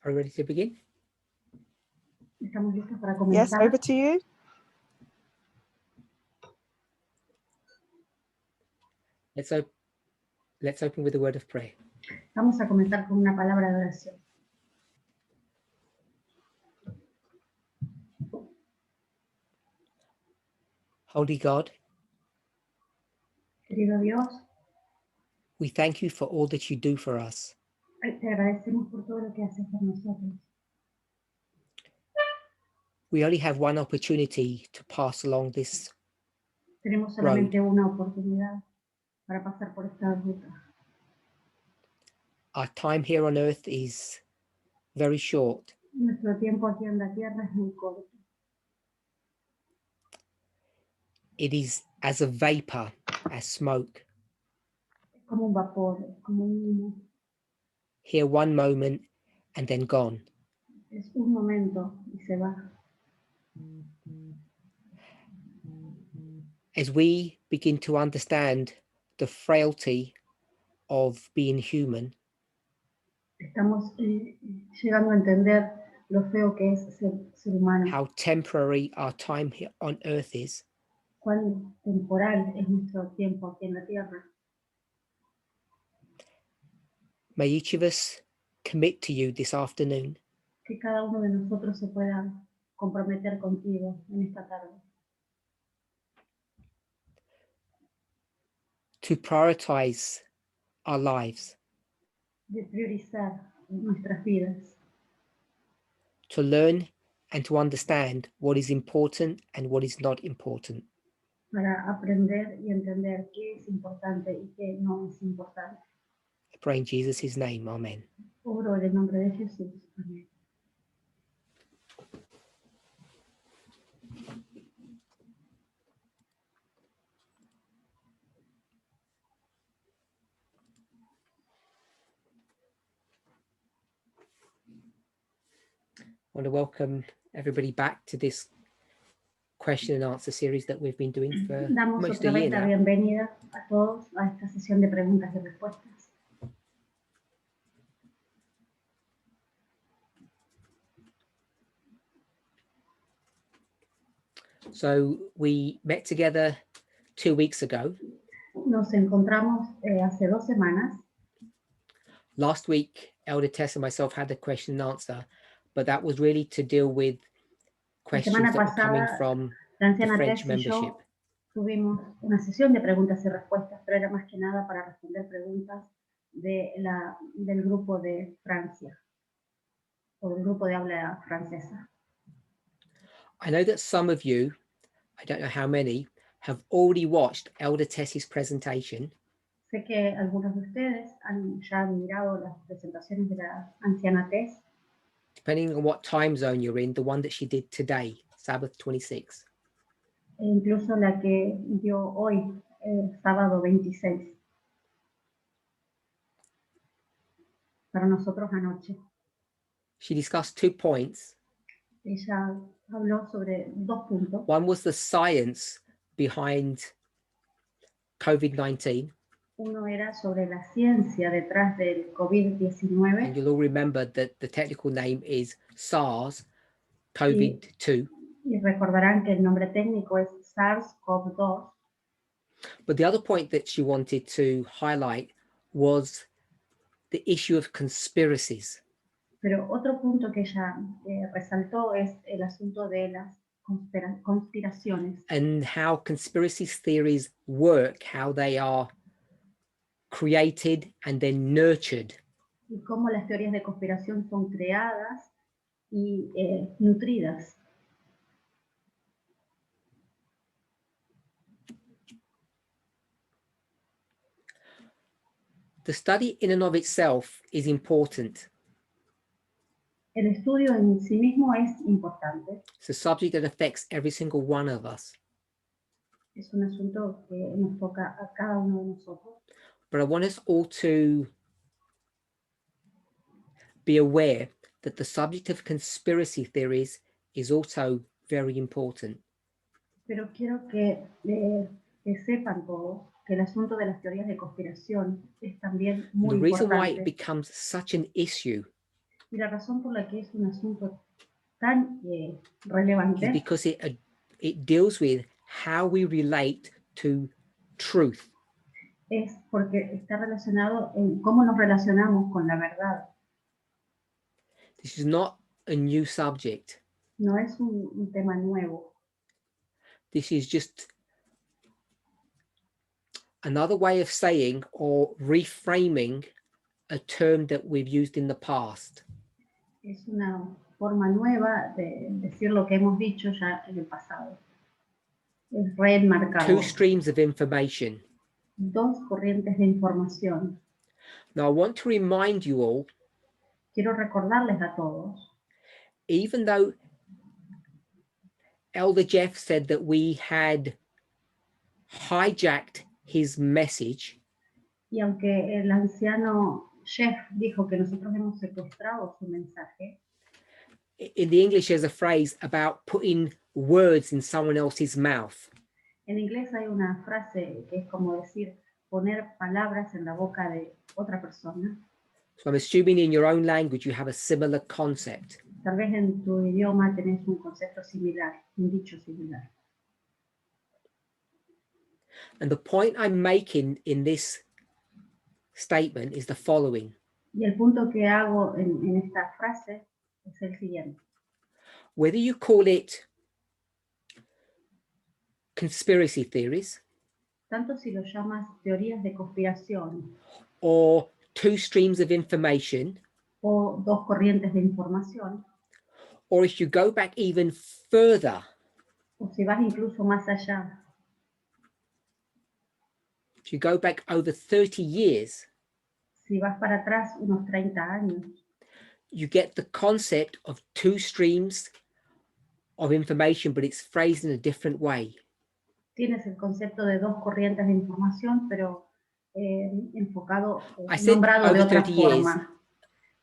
Are we ready to begin? ¿Estamos listos para Yes, comenzar? over to you. Let's open with a word of prayer. Vamos a comenzar con una palabra de oración. Holy God, Querido Dios, we thank you for all that you do for us. te agradecemos por todo lo que haces por nosotros. We only have one opportunity to pass along this. Tenemos solamente una oportunidad para pasar por esta ruta. Our time here on earth is very short. Nuestro tiempo aquí en la tierra es muy corto. It is as a vapor, as smoke. Es como un vapor, es como un humo. Here one moment and then gone. Es un momento y se va. As we begin to understand the frailty of being human, Estamos llegando a entender lo feo que es ser humano. how temporary our time here on earth is, Cuán temporal es nuestro tiempo aquí en la tierra. may each of us commit to you this afternoon Que cada uno de nosotros se pueda comprometer contigo en esta tarde. to prioritize our lives, De priorizar nuestras vidas. to learn and to understand what is important and what is not important. Para aprender y entender qué es importante y qué no es importante. I pray in Jesus' name, amen. Oro en el nombre de Jesús. Amén. I want to welcome everybody back to this question and answer series that we've been doing for Damos almost otra a year vez la now. bienvenida a todos a esta sesión de preguntas y respuestas. So we met together 2 weeks ago. Nos encontramos hace 2 semanas. Last week, Elder Tess and myself had the question and answer, but that was really to deal with questions semana that were coming pasada, from La the anciana French Tess y membership. yo tuvimos una sesión de preguntas y respuestas, pero era más que nada para responder preguntas del grupo de Francia, o del grupo de habla francesa. I know that some of you, I don't know how many, have already watched Elder Tess's presentation. Sé que algunos de ustedes ya han mirado las presentaciones de la anciana Tess, Depending on what time zone you're in, the one that she did today, Sabbath 26. e incluso la que dio hoy, sábado 26, para nosotros anoche. She discussed 2 points. Ella habló sobre 2 puntos. One was the science behind COVID-19. Uno era sobre la ciencia detrás del COVID-19. And you'll all remember that the technical name is SARS-CoV-2. Y recordarán que el nombre técnico es SARS-CoV-2. But the other point that she wanted to highlight was the issue of conspiracies. Pero otro punto que ella resaltó es el asunto de las conspiraciones. And how conspiracy theories work, how they are created and then nurtured. Y cómo las teorías de conspiración son creadas y nutridas. The study in and of itself is important. El estudio en sí mismo es importante. It's a subject that affects every single one of us. Es un asunto que nos toca a cada uno de nosotros. But I want us all to be aware that the subject of conspiracy theories is also very important. Pero quiero que sepan todos que el asunto de las teorías de conspiración es también muy The reason why it importante. becomes such an issue Y Y la razón por la que es un asunto tan is relevante because it deals with how we relate to truth. es porque está relacionado en cómo nos relacionamos con la verdad. This is not a new subject. No es un tema nuevo. This is just another way of saying or reframing a term that we've used in the past. Es una forma nueva de decir lo que hemos dicho ya en el pasado. Es Two reenmarcarlo. streams of information. Dos corrientes de información. Now, I want to remind you all, Quiero recordarles a todos, even though Elder Jeff said that we had hijacked his message, y aunque el anciano Jeff dijo que nosotros hemos secuestrado su mensaje, in the English there's a phrase about putting words in someone else's mouth. en inglés hay una frase que es como decir poner palabras en la boca de otra persona. So I'm assuming in your own language you have a similar concept. Tal vez en tu idioma tenés un concepto similar, un dicho similar. And the point I'm making in this statement is the following. Y el punto que hago en esta frase es el siguiente. Whether you call it conspiracy theories Tanto si lo llamas teorías de conspiración or two streams of information, o dos corrientes de información, or if you go back even further, o si vas incluso más allá, if you go back over 30 years, si vas para atrás unos 30 años, you get the concept of two streams of information, but it's phrased in a different way. tienes el concepto de dos corrientes de información, pero enfocado, I said nombrado de over otra 30 years. forma.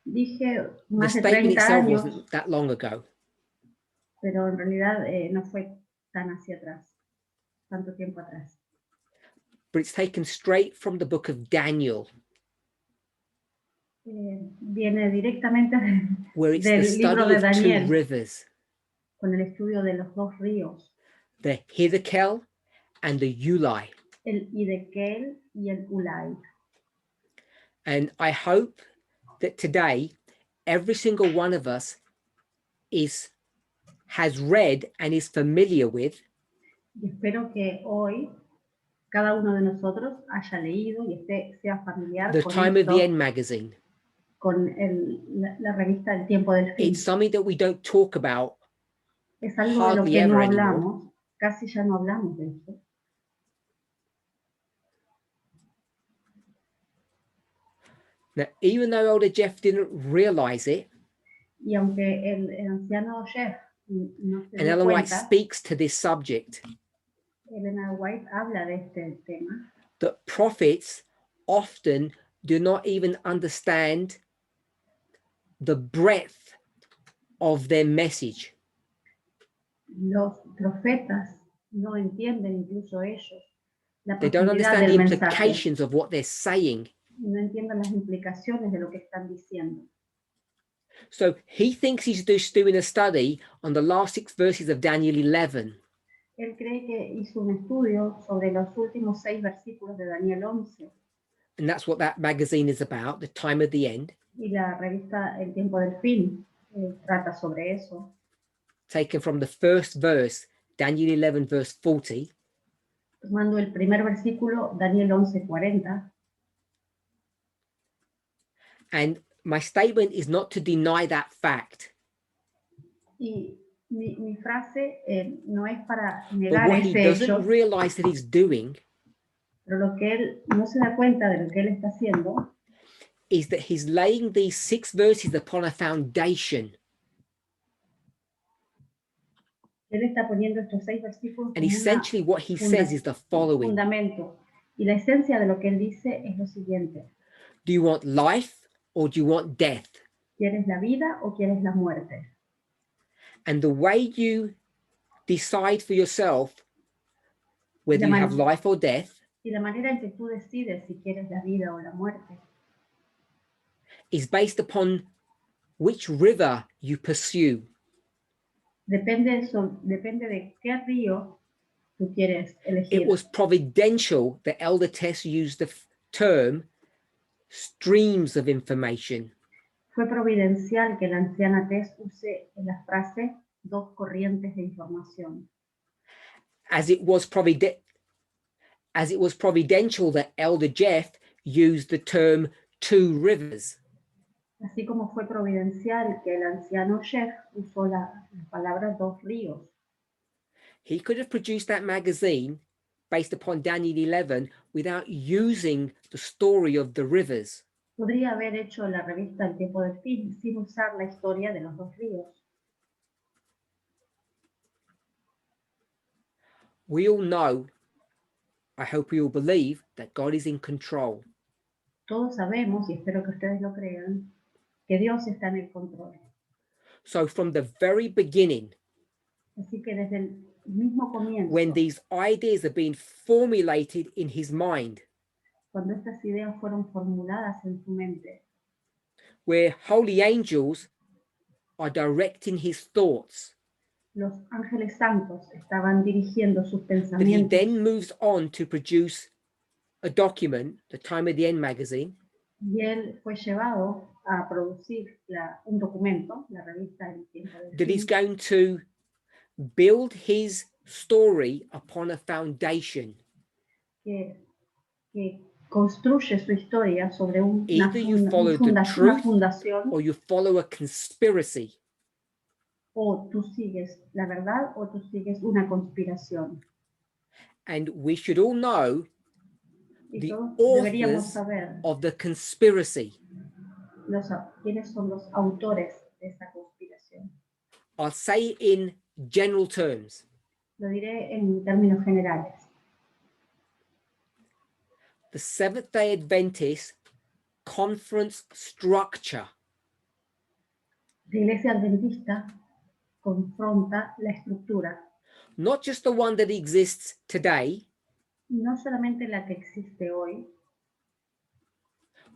Dije The más de statement 30 itself años, wasn't that long ago. pero en realidad no fue tan hacia atrás, tanto tiempo atrás. But it's taken straight from the book of Daniel, Viene directamente where it's the del libro study de of two Daniel, rivers, con el estudio de los dos ríos, the Hiddekel and the Ulai. el Hiddekel y el Ulai. And I hope that today, every single one of us has read and is familiar with Y espero que hoy cada uno de nosotros haya leído y sea familiar the con Time of the esto, End magazine. con la revista El Tiempo del Fin. It's something that we don't talk about Es algo de lo hardly que no ever anymore. hablamos, casi ya no hablamos de eso. Now, even though Elder Jeff didn't realize it, Y aunque el anciano Jeff no se and dio Ellen White cuenta, speaks to this subject, Elena White habla de este tema, that prophets often do not even understand the breadth of their message. los profetas no entienden, incluso ellos, la They don't profundidad understand the del mensaje. implications of what they're saying. No entienden las implicaciones de lo que están diciendo. So he thinks he's just doing a study on the last 6 verses of Daniel 11. Él cree que hizo un estudio sobre los últimos 6 versículos de Daniel 11. And that's what that magazine is about, the time of the end. Y la revista El Tiempo del Fin trata sobre eso. Taken from the first verse, Daniel 11, verse 40. Tomando el primer versículo, Daniel 11:40. And my statement is not to deny that fact. Y mi frase no es para But negar what he ese doesn't hecho, realize that he's doing pero lo que él no se da cuenta de lo que él está haciendo is that he's laying these 6 verses upon a foundation. él está poniendo estos 6 versículos And essentially what he says is the following. fundamento. Y la esencia de lo que él dice es lo siguiente. Do you want life or do you want death? ¿Quieres la vida o quieres la muerte? And the way you decide for yourself whether you have life or death Y la manera en que tú decides si quieres la vida o la muerte is based upon which river you pursue. Depende de qué río tú quieres elegir. It was providential that Elder Tess used the term streams of information. Fue providencial que la anciana Tess use la frase dos corrientes de información. As it was providential that Elder Jeff used the term two rivers. Así como fue providencial que el anciano Jeff usó la palabra dos ríos. He could have produced that magazine based upon Daniel 11 without using the story of the rivers. Podría haber hecho la revista El Tiempo del Fin sin usar la historia de los dos ríos. We all know, I hope we all believe, that God is in control. Todos sabemos, y espero que ustedes lo crean, que Dios está en el control. So from the very beginning, Así que desde el mismo comienzo, when these ideas are being formulated in his mind, cuando estas ideas fueron formuladas en su mente, where holy angels are directing his thoughts, los ángeles santos estaban dirigiendo sus that he pensamientos, then moves on to produce a document, the Time of the End magazine, y él fue llevado a producir un documento, la revista El Tiempo del that he's Fin, going to build his story upon a foundation. que construye su historia sobre una Either you follow the una truth fundación, or you follow a conspiracy. o tú sigues la verdad o tú sigues una conspiración. And we should all know Y the todos deberíamos authors saber of the conspiracy. quiénes son los autores de esta conspiración. I'll say in general terms. Lo diré en términos generales. The Seventh-day Adventist conference structure La Iglesia Adventista confronta la estructura, not just the one that exists today no solamente la que existe hoy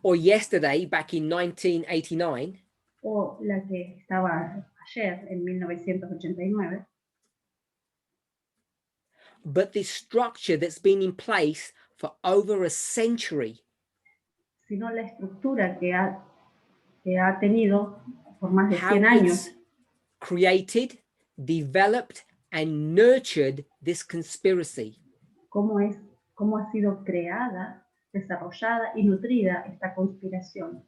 or yesterday back in 1989, o la que estaba ayer en 1989, but the structure that's been in place for over a century. sino la estructura que ha tenido por más de How 100 años. it's created, developed, and nurtured this conspiracy. Cómo ha sido creada, desarrollada y nutrida esta conspiración.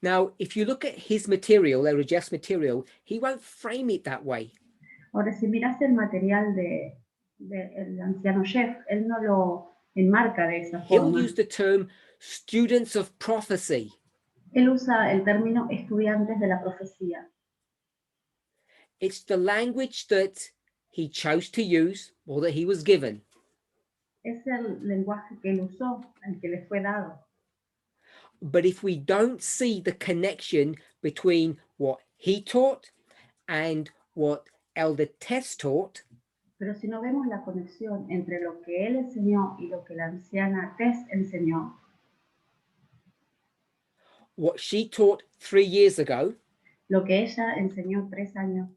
Now, if you look at his material, Elder Jeff's material, he won't frame it that way. Ahora, si miras el material del anciano Jeff, él no lo enmarca de esa He'll forma. use the term students of prophecy. Él usa el término estudiantes de la profecía. It's the language that he chose to use or that he was given. Es el lenguaje que él usó, el que le fue dado. But if we don't see the connection between what he taught and what Elder Tess taught, Pero si no vemos la conexión entre lo que él enseñó y lo que la anciana Tess enseñó, what she taught 3 years ago, lo que ella enseñó 3 años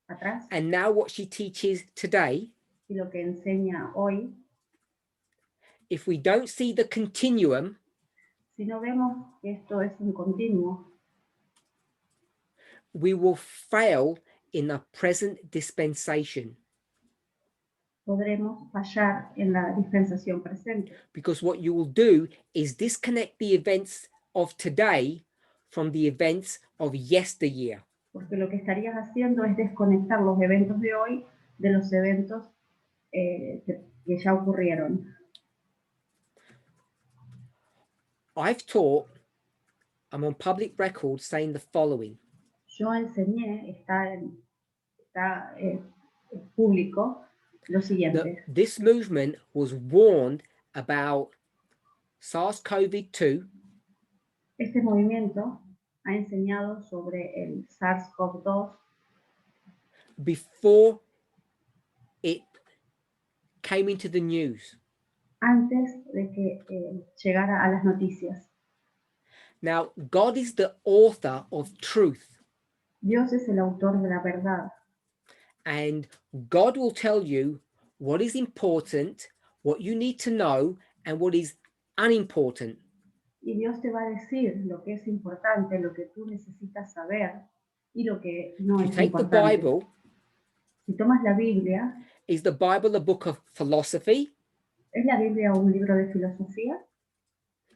atrás and now what she teaches today, y lo que enseña hoy, if we don't see the continuum, si no vemos que esto es un continuo, we will fail in the present dispensation. podremos fallar en la dispensación presente. Because what you will do is disconnect the events of today from the events of yesteryear. Porque lo que estarías haciendo es desconectar los eventos de hoy de los eventos que ya ocurrieron. I've taught, I'm on public record saying the following. Yo enseñé, está público, lo That siguiente. this movement was warned about SARS-CoV-2 Este movimiento ha enseñado sobre el SARS-CoV-2 before it came into the news. antes de que llegara a las noticias. Now, God is the author of truth, Dios es el autor de la verdad. and God will tell you what is important, what you need to know, and what is unimportant. Y Dios te va a decir lo que es importante, lo que tú necesitas saber y lo que no If you es take the importante. Bible, Si tomas la Biblia, is the Bible a book of philosophy, ¿es la Biblia un libro de filosofía,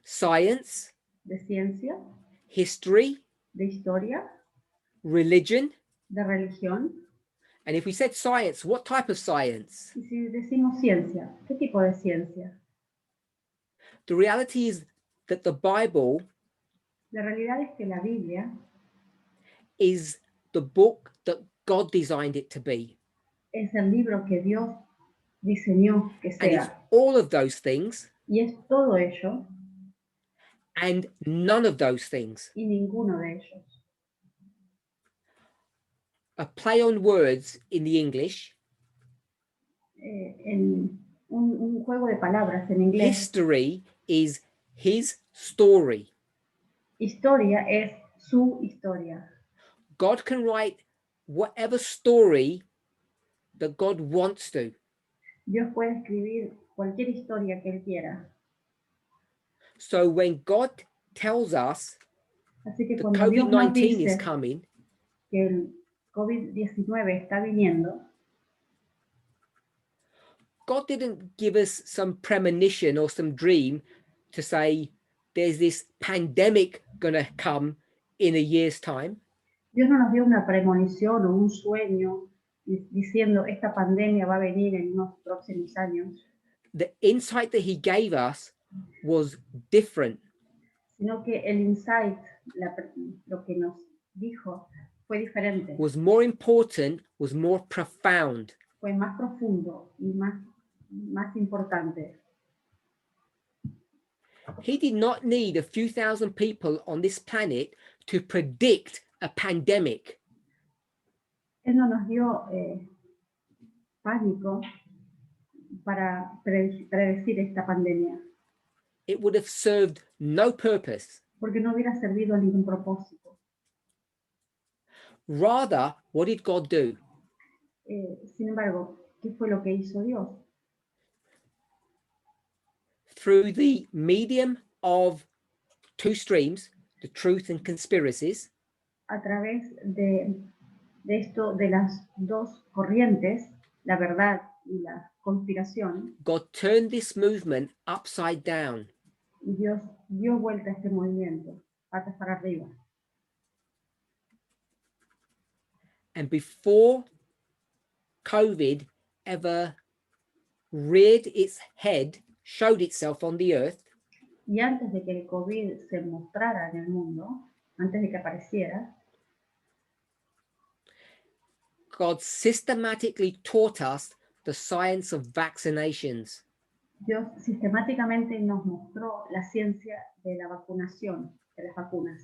science, de ciencia, history, de historia, religion? de religión? And if we said science, what type of science? Y si decimos ciencia, ¿qué tipo de ciencia? The reality is that the Bible La realidad es que la Biblia is the book that God designed it to be. es el libro que Dios diseñó que And it's sea. all of those things Y es todo ello and none of those things. y ninguno de ellos. A play on words in the English. En un juego de palabras en inglés, History is his story. historia es su historia. God can write whatever story that God wants to. Dios puede escribir cualquier historia que Él quiera. So when God tells us Así que that cuando Dios nos COVID-19 is dice coming, que el COVID-19 está viniendo, God didn't give us some premonition or some dream to say there's this pandemic going to come in a year's time. Dios no nos dio una premonición o un sueño diciendo esta pandemia va a venir en unos próximos años, The insight that he gave us was different. sino que el insight, lo que nos dijo, fue diferente, Was more important, was more profound. fue más profundo y más importante. He did not need a few thousand people on this planet to predict a pandemic. Él no nos dio pánico para predecir esta pandemia, It would have served no purpose. porque no hubiera servido a ningún propósito. Rather, what did God do? Sin embargo, ¿qué fue lo que hizo Dios? Through the medium of two streams, the truth and conspiracies, A través de esto, de las dos corrientes, la verdad y la conspiración, God turned this movement upside down. Dios dio vuelta a este movimiento, patas para arriba. And before COVID ever reared its head, showed itself on the earth, Y antes de que el COVID se mostrara en el mundo, antes de que apareciera, God systematically taught us the science of vaccinations, Dios sistemáticamente nos mostró la ciencia de la vacunación, de las vacunas,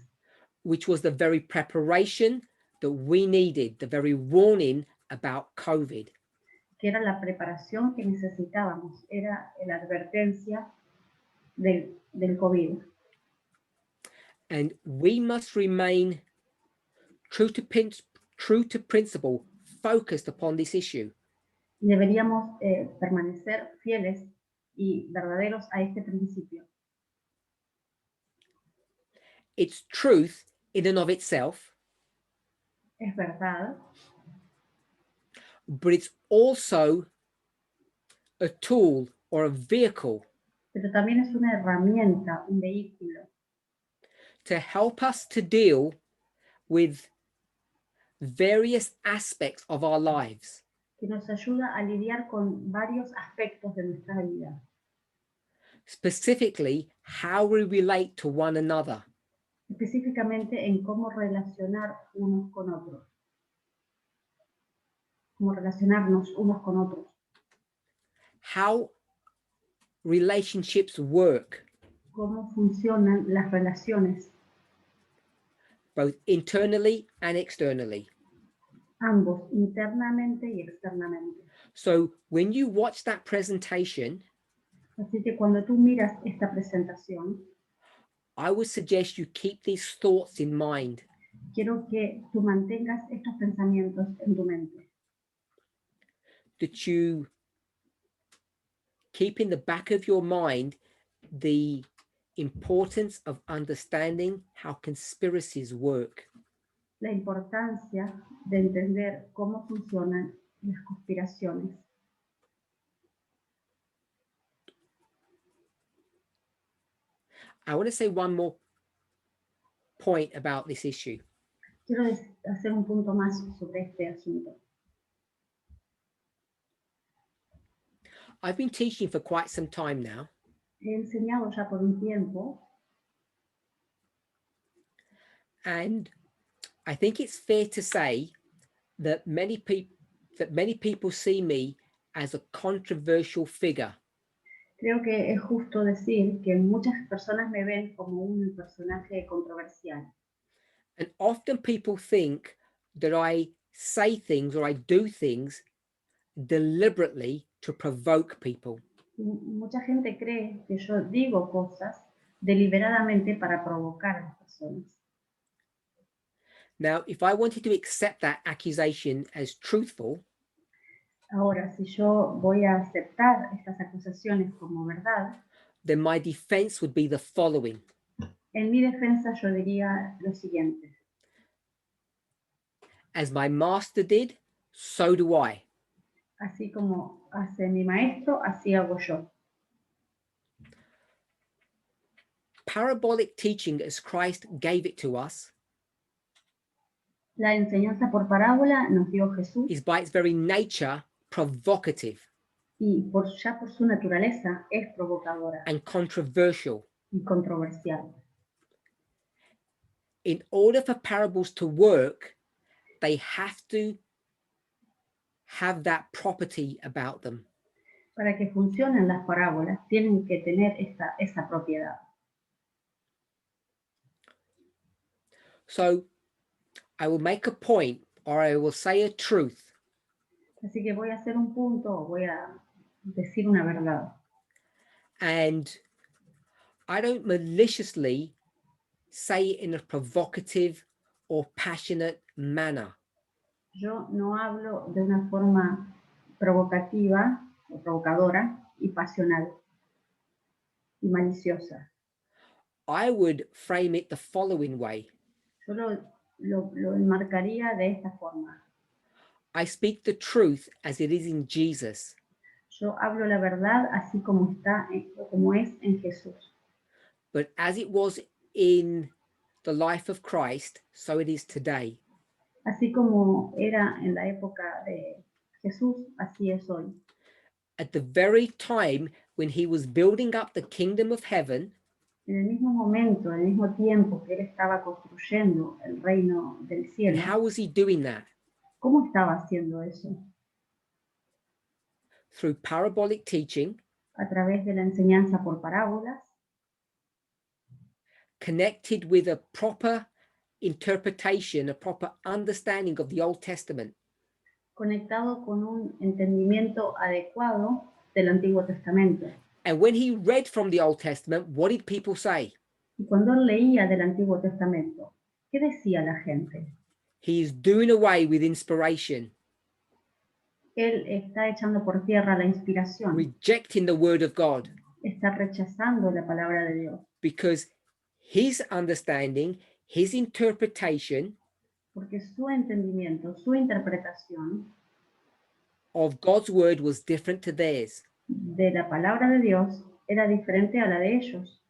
which was the very preparation that we needed, the very warning about COVID. que era la preparación que necesitábamos, era la advertencia del COVID. And we must remain true to principle, focused upon this issue. Y deberíamos permanecer fieles y verdaderos a este principio. It's truth in and of itself, Es verdad, but it's also a tool or a vehicle pero también es una herramienta, un vehículo to help us to deal with various aspects of our lives, que nos ayuda a lidiar con varios aspectos de nuestra vida, specifically how we relate to one another. específicamente en cómo relacionar unos con otros, cómo relacionarnos unos con otros, How relationships work, cómo funcionan las relaciones, both internally and externally. ambos, internamente y externamente. So when you watch that presentation, Así que cuando tú miras esta presentación, I would suggest you keep these thoughts in mind. Quiero que tú mantengas estos pensamientos en tu mente. That you keep in the back of your mind the importance of understanding how conspiracies work. La importancia de entender cómo funcionan las conspiraciones. I want to say one more point about this issue. Quiero hacer un punto más sobre este asunto. I've been teaching for quite some time now, He enseñado ya por un tiempo and I think it's fair to say that many people see me as a controversial figure. Creo que es justo decir que muchas personas me ven como un personaje controversial. And often people think that I say things or I do things deliberately to provoke people. Mucha gente cree que yo digo cosas deliberadamente para provocar a las personas. Now, if I wanted to accept that accusation as truthful, Ahora, si yo voy a aceptar estas acusaciones como verdad, then my defense would be the following. en mi defensa yo diría lo siguiente. As my master did, so do I. Así como hace mi maestro, así hago yo. Parabolic teaching as Christ gave it to us La enseñanza por parábola nos dio Jesús is by its very nature provocative y ya por su naturaleza es provocadora and controversial. y controversial. In order for parables to work, they have to have that property about them. Para que funcionen las parábolas, tienen que tener esa propiedad. So I will make a point or I will say a truth. Así que voy a hacer un punto, voy a decir una verdad. And I don't maliciously say it in a provocative or passionate manner. Yo no hablo de una forma provocativa o provocadora y pasional y maliciosa. I would frame it the following way. Yo lo enmarcaría de esta forma. I speak the truth as it is in Jesus. Yo hablo la verdad así como como es en Jesús. But as it was in the life of Christ, so it is today. Así como era en la época de Jesús, así es hoy. At the very time when he was building up the kingdom of heaven, En el mismo momento, en el mismo tiempo que él estaba construyendo el reino del and cielo, how was he doing that? ¿cómo estaba haciendo eso? Through parabolic teaching, A través de la enseñanza por parábolas, connected with a proper interpretation, a proper understanding of the Old Testament. conectado con un entendimiento adecuado del Antiguo Testamento. And when he read from the Old Testament, what did people say? Y cuando él leía del Antiguo Testamento, ¿qué decía la gente? He is doing away with inspiration, Él está echando por tierra la inspiración, rejecting the word of God, está rechazando la palabra de Dios, because his understanding, his interpretation porque su entendimiento, su interpretación of God's word was different to theirs. de la palabra de Dios era diferente a la de ellos.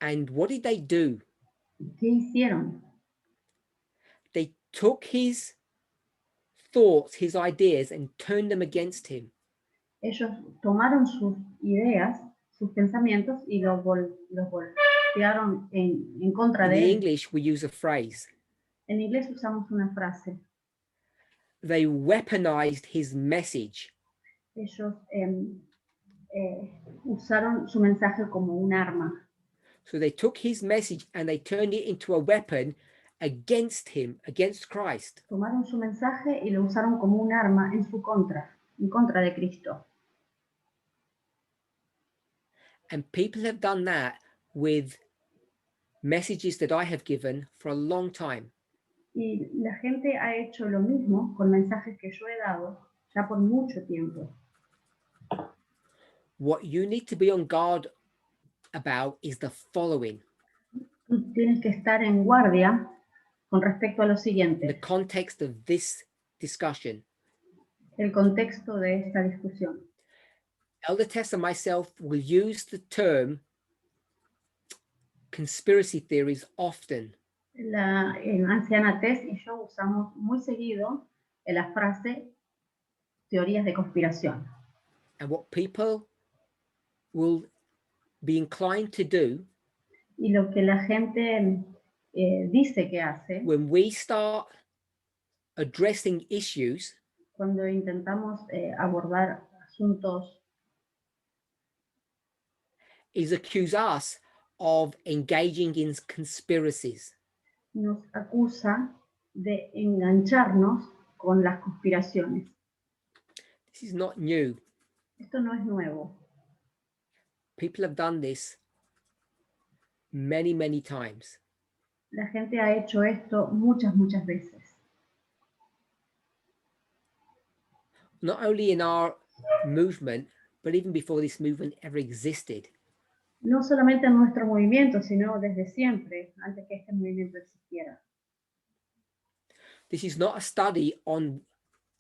And what did they do? ¿Qué hicieron? They took his thoughts, his ideas, and turned them against him. Ellos tomaron sus ideas, sus pensamientos y los voltearon en contra In de the él. English, we use a phrase. En inglés usamos una frase. They weaponized his message. Ellos usaron su mensaje como un arma. So they took his message and they turned it into a weapon against him, against Christ. Tomaron su mensaje y lo usaron como un arma en contra de Cristo. And people have done that with messages that I have given for a long time. Y la gente ha hecho lo mismo con mensajes que yo he dado ya por mucho tiempo. What you need to be on guard about is the following. Tú tienes que estar en guardia con respecto a lo In the siguiente, context of this discussion, el contexto de esta discusión. Elder Tess and myself will use the term conspiracy theories often. La anciana Tess y yo usamos muy seguido la frase teorías de conspiración. And what people will be inclined to do Y lo que la gente dice que hace when we start addressing issues cuando intentamos abordar asuntos is accuse us of engaging in conspiracies. nos acusa de engancharnos con las conspiraciones. This is not new. Esto no es nuevo. People have done this many, many times. La gente ha hecho esto muchas, muchas veces. Not only in our movement, but even before this movement ever existed. No solamente en nuestro movimiento, sino desde siempre, antes que este movimiento existiera. This is not a study on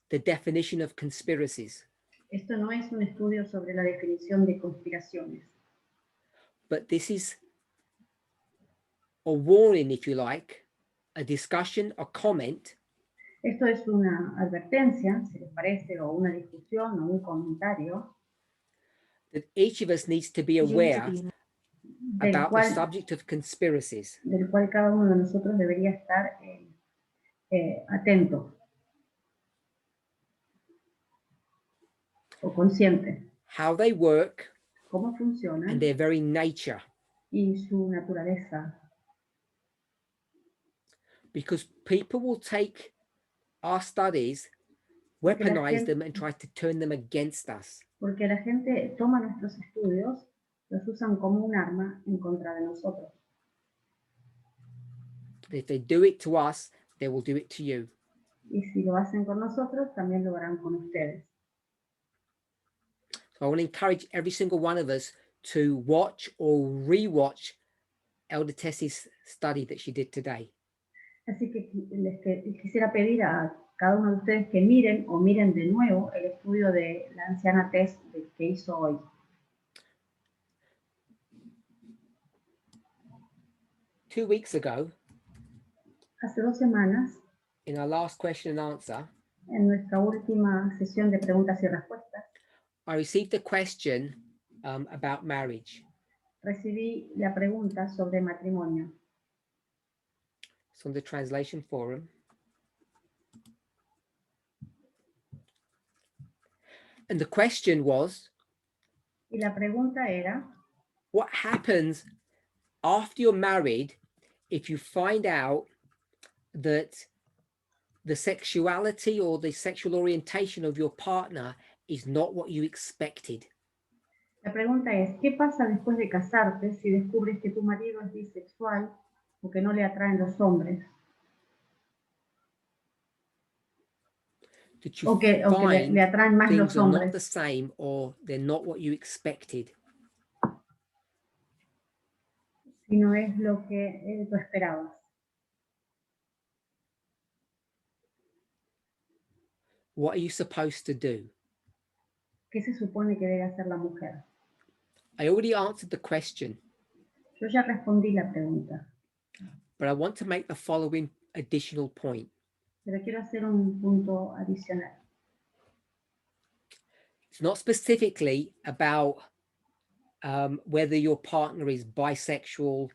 the definition of conspiracies, Esto no es un estudio sobre la definición de conspiraciones, but this is a warning, if you like, a discussion, a comment esto es una advertencia, si les parece, o una discusión o un comentario that each of us needs to be aware del about the cual, subject of conspiracies. del cual cada uno de nosotros debería estar atento o consciente. How they work Cómo funcionan and their very nature, y su naturaleza. because people will take our studies, Porque la weaponize gente- them, and try to turn them against us. Porque la gente toma nuestros estudios, los usan como un arma en contra de nosotros. If they do it to us, they will do it to you. Y si lo hacen con nosotros, también lo harán con ustedes. So I want to encourage every single one of us to watch or re-watch Elder Tessie's study that she did today. Así que les quisiera pedir a cada uno de ustedes que miren o miren de nuevo el estudio de la anciana Tess que hizo hoy. Two weeks ago, Hace 2 semanas, in our last question and answer, en nuestra última sesión de preguntas y respuestas, I received a question about marriage. recibí la pregunta sobre matrimonio. It's on the translation forum. And the question was, Y la pregunta era, what happens after you're married if you find out that the sexuality or the sexual orientation of your partner is not what you expected? la pregunta es, ¿qué pasa después de casarte si descubres que tu marido es bisexual o que no le atraen los hombres? That O you que le find atraen más los things are not the hombres same or they're not what you expected. si no es lo que tú esperabas. What are you supposed to do? ¿Qué se supone que debe hacer la mujer? I already answered the question, Yo ya respondí la pregunta, but I want to make the following additional point. pero quiero hacer un punto adicional. It's not specifically about whether your partner is bisexual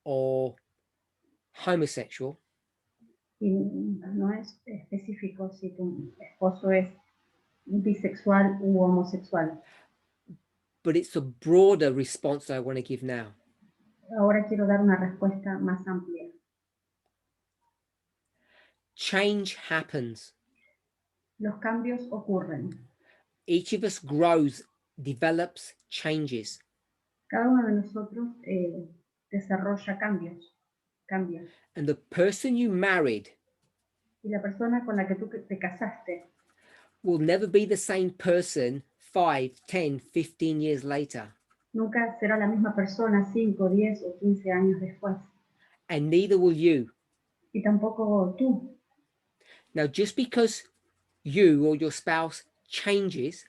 or homosexual. Y no es específico si tu esposo es bisexual u homosexual. But it's a broader response I want to give now. Ahora quiero dar una respuesta más amplia. Change happens. Los cambios ocurren. Each of us grows, develops, changes. Cada uno de nosotros desarrolla cambios. cambia. And the person you married Y la persona con la que tú te casaste will never be the same person 5, 10, 15 years later. nunca será la misma persona 5, 10 o 15 años después. And neither will you. Y tampoco tú. Now, just because you or your spouse changes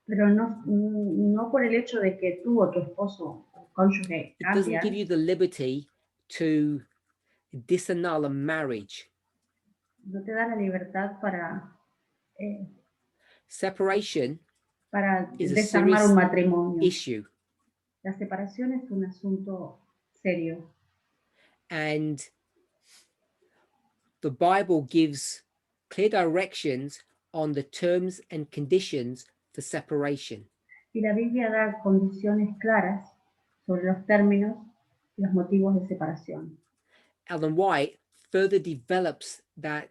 Pero no por el hecho de que tú o tu esposo o cónyuge it doesn't give cambian, you the liberty to disannul a marriage. no te da la libertad eh, Separation para is a desarmar serious un matrimonio. issue. La separación es un asunto serio. And the Bible gives clear directions on the terms and conditions for separation. Y la Biblia da condiciones claras sobre los términos y los motivos de separación. Ellen White further develops that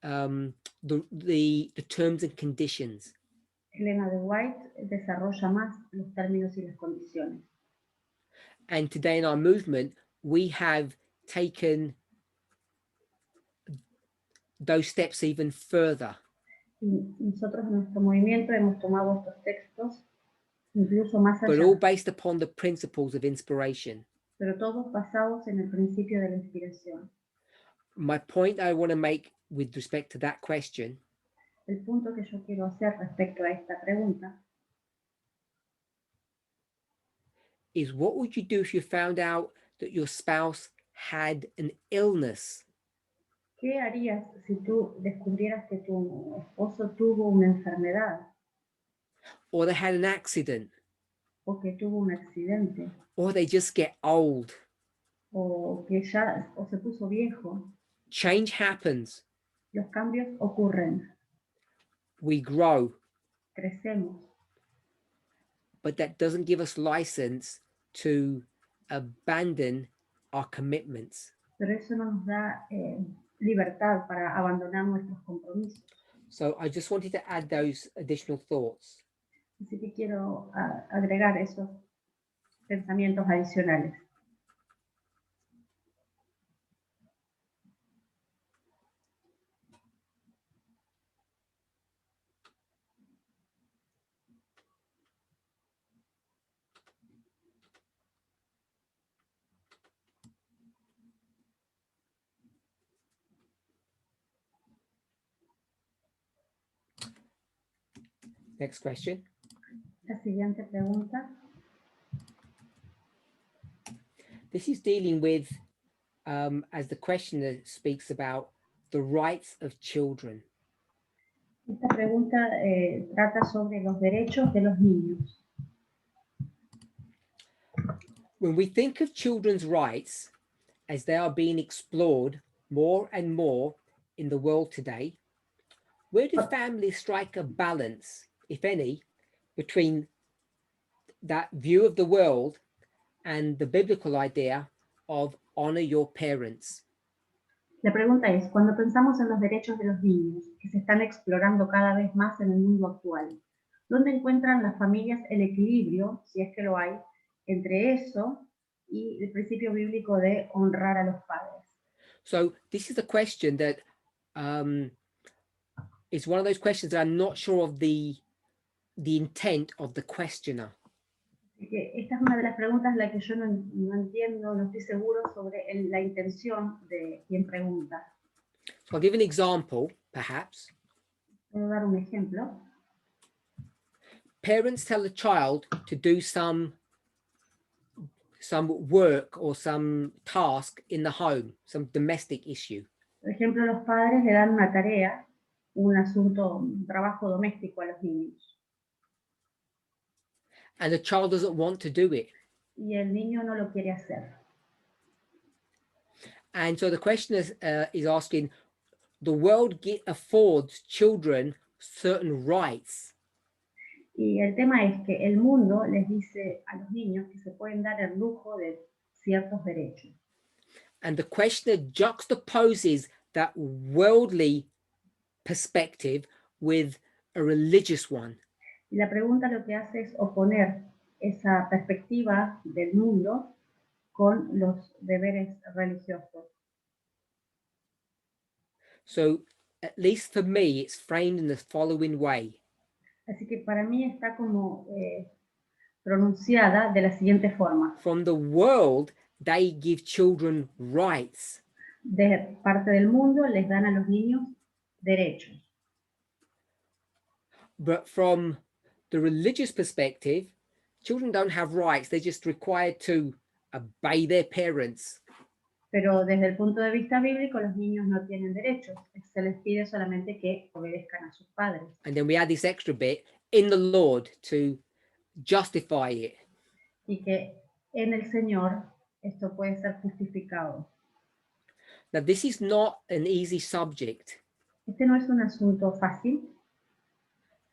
the terms and conditions. Elena de White desarrolla más los términos y las condiciones. And today in our movement, we have taken those steps even further. Y nosotros en nuestro movimiento hemos tomado estos textos incluso más But allá, all based upon the principles of inspiration. pero todos basados en el principio de la inspiración. My point I want to make with respect to that question El punto que yo quiero hacer respecto a esta pregunta is, what would you do if you found out that your spouse had an illness? ¿Qué harías si tú descubrieras que tu esposo tuvo una enfermedad Or they had an accident? o que tuvo un accidente Or they just get old? o que ya o se puso viejo? Change happens. Los cambios ocurren, We grow. crecemos, But that doesn't give us license to abandon our commitments. pero eso no nos da libertad para abandonar nuestros compromisos. So I just wanted to add those additional thoughts. Así que quiero agregar esos pensamientos adicionales. Next question. La siguiente pregunta. This is dealing with, as the questioner speaks about, the rights of children. Esta pregunta trata sobre los derechos de los niños. When we think of children's rights as they are being explored more and more in the world today, where do families strike a balance, if any, between that view of the world and the biblical idea of honor your parents? La pregunta es, cuando pensamos en los derechos de los niños, que se están explorando cada vez más en el mundo actual, ¿dónde encuentran las familias el equilibrio, si es que lo hay, entre eso y el principio bíblico de honrar a los padres? So this is a question that is one of those questions that I'm not sure of the intent of the questioner. Esta es una de las preguntas en la que yo no entiendo, no estoy seguro sobre la intención de quien pregunta. So I'll give an example, perhaps. Puedo dar un ejemplo. Parents tell a child to do some work or some task in the home, some domestic issue. Por ejemplo, los padres le dan una tarea, un asunto, un trabajo doméstico a los niños. And the child doesn't want to do it. Y el niño no lo quiere hacer. And so the question is asking, the world affords children certain rights. Y el tema es que el mundo les dice a los niños que se pueden dar el lujo de ciertos derechos. And the questioner juxtaposes that worldly perspective with a religious one. Y la pregunta lo que hace es oponer esa perspectiva del mundo con los deberes religiosos. So at least for me, it's framed in the following way. Así que para mí está como pronunciada de la siguiente forma. From the world, they give children rights. De parte del mundo les dan a los niños derechos. But from the religious perspective, children don't have rights. They're just required to obey their parents. Pero desde el punto de vista bíblico, los niños no tienen derechos. Se les pide solamente que obedezcan a sus padres. And then we add this extra bit, in the Lord, to justify it. Y que en el Señor esto puede ser justificado. Now, this is not an easy subject. Este no es un asunto fácil.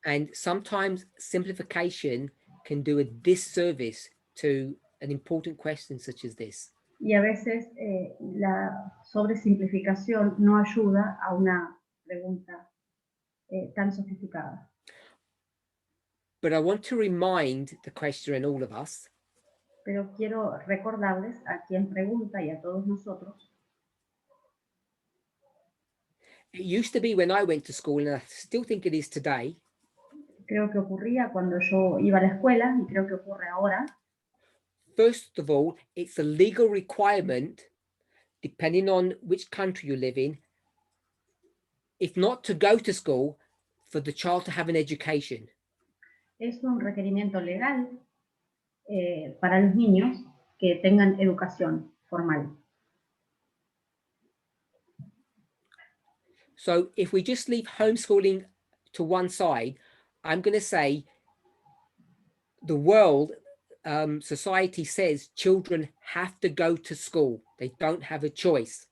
And sometimes simplification can do a disservice to an important question such as this. Y a veces la sobresimplificación no ayuda a una pregunta tan sofisticada. But I want to remind the questioner and all of us Pero quiero recordarles a quien pregunta y a todos nosotros. it used to be when I went to school, and I still think it is today, Creo que ocurría cuando yo iba a la escuela y creo que ocurre ahora. first of all, it's a legal requirement, depending on which country you live in, if not to go to school, for the child to have an education. Es un requerimiento legal para los niños que tengan educación formal. So if we just leave homeschooling to one side, I'm going to say the world, society says children have to go to school. They don't have a choice.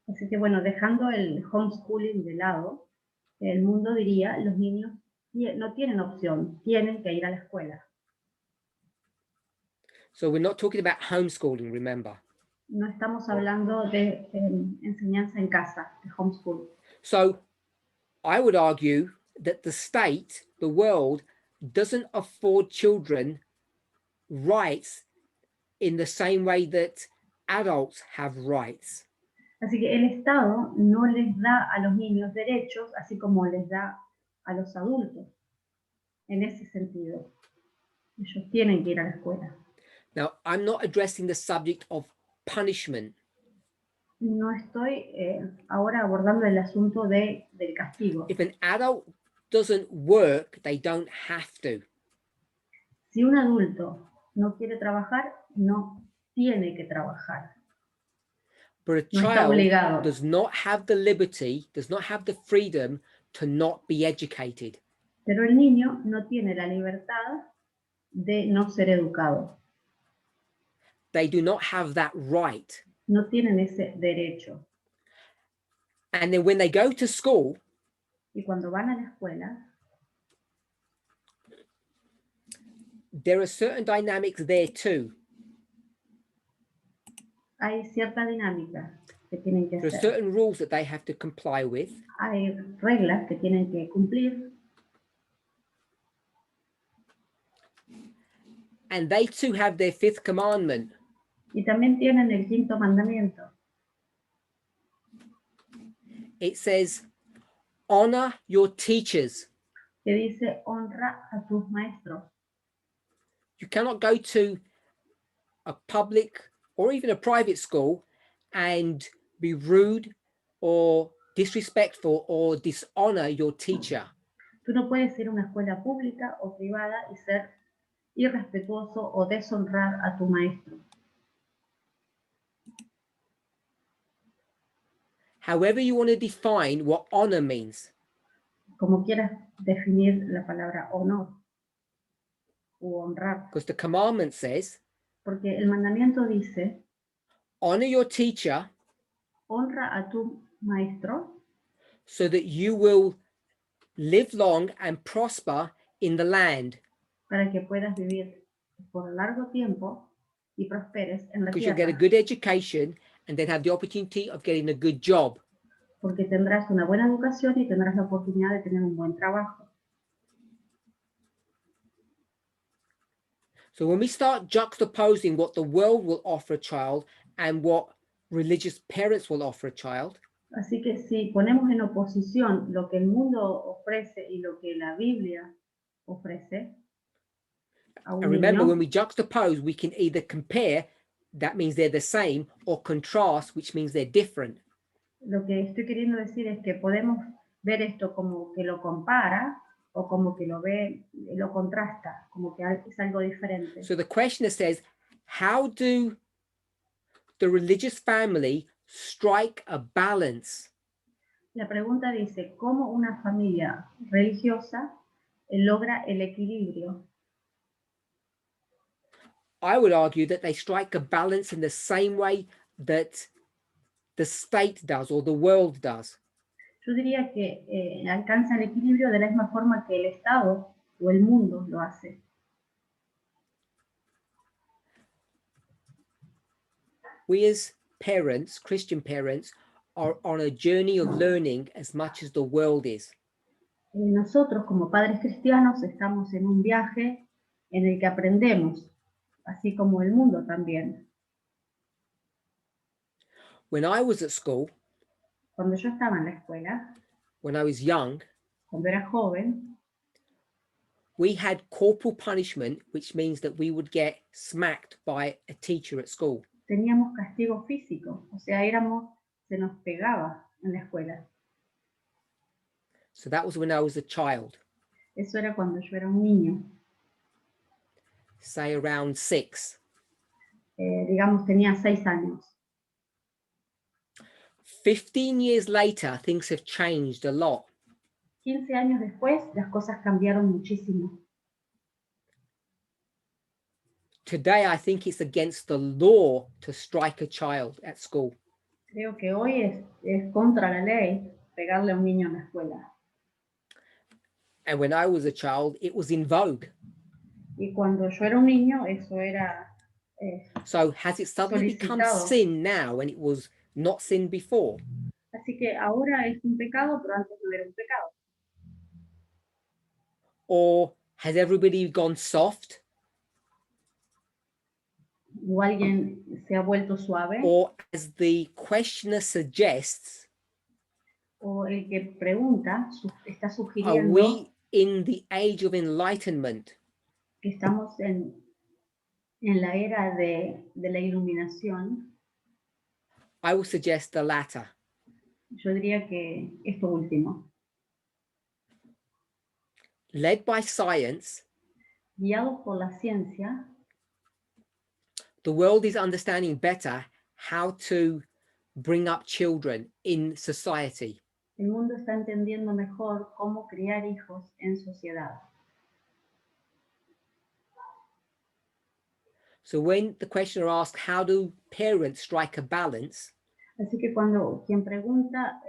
Así que bueno, dejando el homeschooling de lado, el mundo diría, los niños no tienen opción, tienen que ir a la escuela. So we're not talking about homeschooling, remember. No estamos hablando de enseñanza en casa, de homeschool. So I would argue that the state, the world, doesn't afford children rights in the same way that adults have rights. Así que el Estado no les da a los niños derechos, así como les da a los adultos. En ese sentido, ellos tienen que ir a la escuela. Now, I'm not addressing the subject of punishment. No estoy ahora abordando el asunto del castigo. If an adult doesn't work, they don't have to. Si un adulto no quiere trabajar, no tiene que trabajar. But a No está child obligado. does not have the liberty, does not have the freedom to not be educated. Pero el niño no tiene la libertad de no ser educado. They do not have that right. No tienen ese derecho. And then when they go to school, Y cuando van a la escuela, there are certain dynamics there too. hay cierta dinámica que tienen que There are hacer. certain rules that they have to comply with. Hay reglas que tienen que cumplir. And they too have their fifth commandment. Y también tienen el quinto mandamiento. It says, honor your teachers. Que dice, honra a tus maestros. You cannot go to a public or even a private school and be rude or disrespectful or dishonor your teacher. Tú no puedes ir a una escuela pública o privada y ser irrespetuoso o deshonrar a tu maestro. However you want to define what honor means. Como quieras definir la palabra honor o honrar. Because the commandment says, Porque el mandamiento dice, honor your teacher honra a tu maestro so that you will live long and prosper in the land. para que puedas vivir por largo tiempo y prosperes en la Because you'll get a tierra. good education and then have the opportunity of getting a good job. Porque tendrás una buena educación y tendrás la oportunidad de tener un buen trabajo. So when we start juxtaposing what the world will offer a child and what religious parents will offer a child, Así que si ponemos en oposición lo que el mundo ofrece y lo que la Biblia ofrece a un and remember, niño, when we juxtapose, we can either compare, that means they're the same, or contrast, which means they're different. lo que estoy queriendo decir es que podemos ver esto como que lo compara o como que lo ve, lo contrasta, como que es algo diferente. So the questioner says, how do the religious family strike a balance La pregunta dice, ¿cómo una familia religiosa logra el equilibrio? I would argue that they strike a balance in the same way that the state does or the world does. Yo diría que alcanza el equilibrio de la misma forma que el Estado o el mundo lo hace. We as parents, Christian parents, are on a journey of learning as much as the world is. Nosotros como padres cristianos estamos en un viaje en el que aprendemos, así como el mundo también. When I was at school, Cuando yo estaba en la escuela, when I was young, cuando era joven, we had corporal punishment, which means that we would get smacked by a teacher at school. teníamos castigo físico, o sea, se nos pegaba en la escuela. So that was when I was a child, Eso era cuando yo era un niño, say around 6. digamos tenía 6 años. 15 years later, things have changed a lot. 15 años después, las cosas cambiaron muchísimo. Today, I think it's against the law to strike a child at school. Creo que hoy es contra la ley pegarle a un niño en la escuela. And when I was a child, it was in vogue. Y cuando yo era un niño, eso era So has it suddenly become solicitado. sin now when it was not sin before? Así que ahora es un pecado, pero antes no era un pecado. Or has everybody gone soft? O alguien se ha vuelto suave, Or as the questioner suggests, o el que pregunta está are sugiriendo we in the age of enlightenment? que estamos en la era de la iluminación. I would suggest the latter. Yo diría que esto último. Led by science, Guiados por la ciencia, the world is understanding better how to bring up children in society. el mundo está entendiendo mejor cómo criar hijos en sociedad. So when the questioner asks, how do parents strike a balance? Así que cuando quien pregunta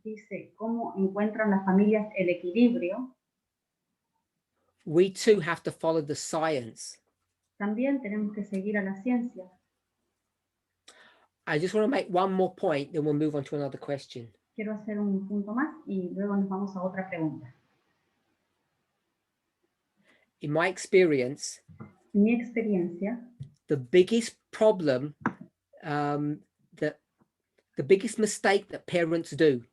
dice cómo encuentran las familias el equilibrio, We too have to follow the science. también tenemos que seguir a la ciencia. I just want to make one more point, then we'll move on to another question. Quiero hacer un punto más y luego nos vamos a otra pregunta. In my experience, En mi experiencia, the biggest problem, the biggest mistake that parents do,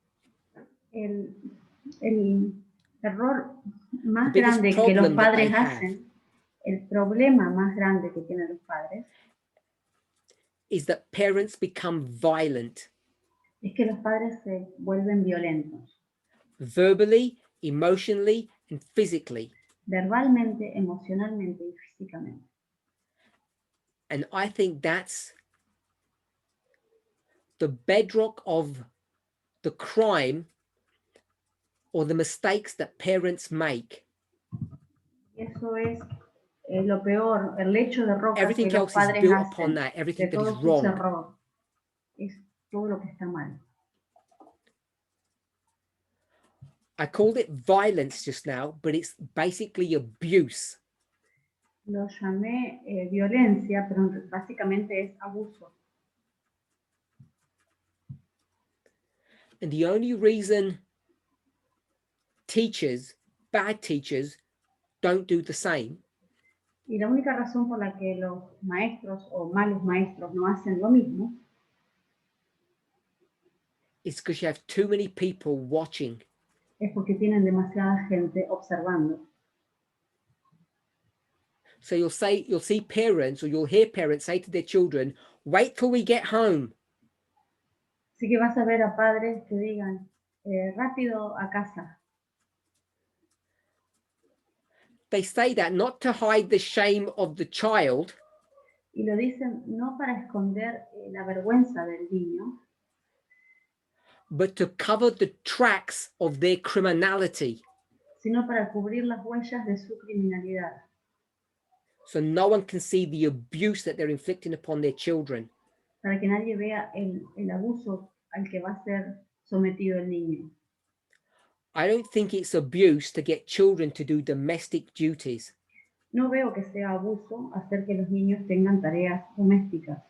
el error más The biggest grande que los problem that padres they have. hacen, el problema más grande que tienen los padres, is that parents become violent, es que los padres se vuelven violentos, verbally, emotionally, and physically. verbalmente, emocionalmente y físicamente. And I think that's the bedrock of the crime or the mistakes that parents make. Eso es lo peor, el lecho de roca Everything que los else is padres built hacen, upon that, de everything that todo is su wrong. error, es todo lo que está mal. I called it violence just now, but it's basically abuse. Lo llamé violencia, pero básicamente es abuso. And the only reason teachers, bad teachers, don't do the same Y la única razón por la que los maestros o malos maestros no hacen lo mismo is because you have too many people watching. es porque tienen demasiada gente observando. So you'll see parents, or you'll hear parents say to their children, wait till we get home. Así que vas a ver a padres que digan, rápido a casa. They say that not to hide the shame of the child, Y lo dicen no para esconder la vergüenza del niño, but to cover the tracks of their criminality. sino para cubrir las huellas de su criminalidad. So no one can see the abuse that they're inflicting upon their children. Para que nadie vea el abuso al que va a ser sometido el niño. I don't think it's abuse to get children to do domestic duties. No veo que sea abuso hacer que los niños tengan tareas domésticas.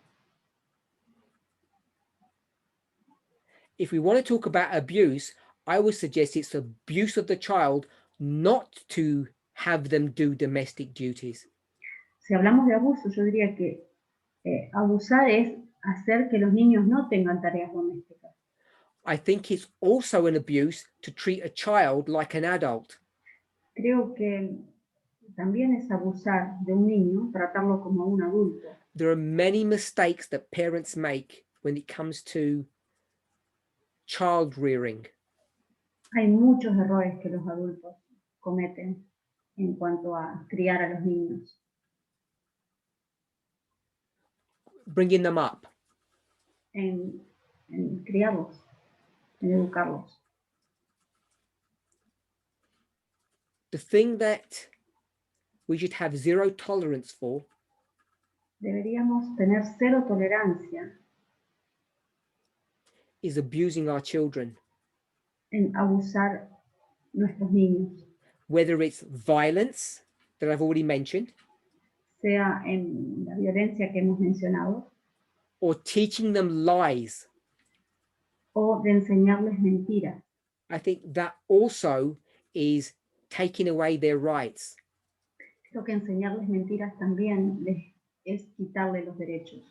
If we want to talk about abuse, I would suggest it's abuse of the child not to have them do domestic duties. Si hablamos de abuso, yo diría que abusar es hacer que los niños no tengan tareas domésticas. I think it's also an abuse to treat a child like an adult. Creo que también es abusar de un niño, tratarlo como un adulto. There are many mistakes that parents make when it comes to child rearing. Hay muchos errores que los adultos cometen en cuanto a criar a los niños. Bringing them up. En criarlos, en educarlos. The thing that we should have zero tolerance for Deberíamos tener cero tolerancia is abusing our children. en abusar nuestros niños, Whether it's violence that I've already mentioned, sea en la violencia que hemos mencionado, or teaching them lies. o de enseñarles mentiras. I think that also is taking away their rights. Creo que enseñarles mentiras también es quitarle los derechos.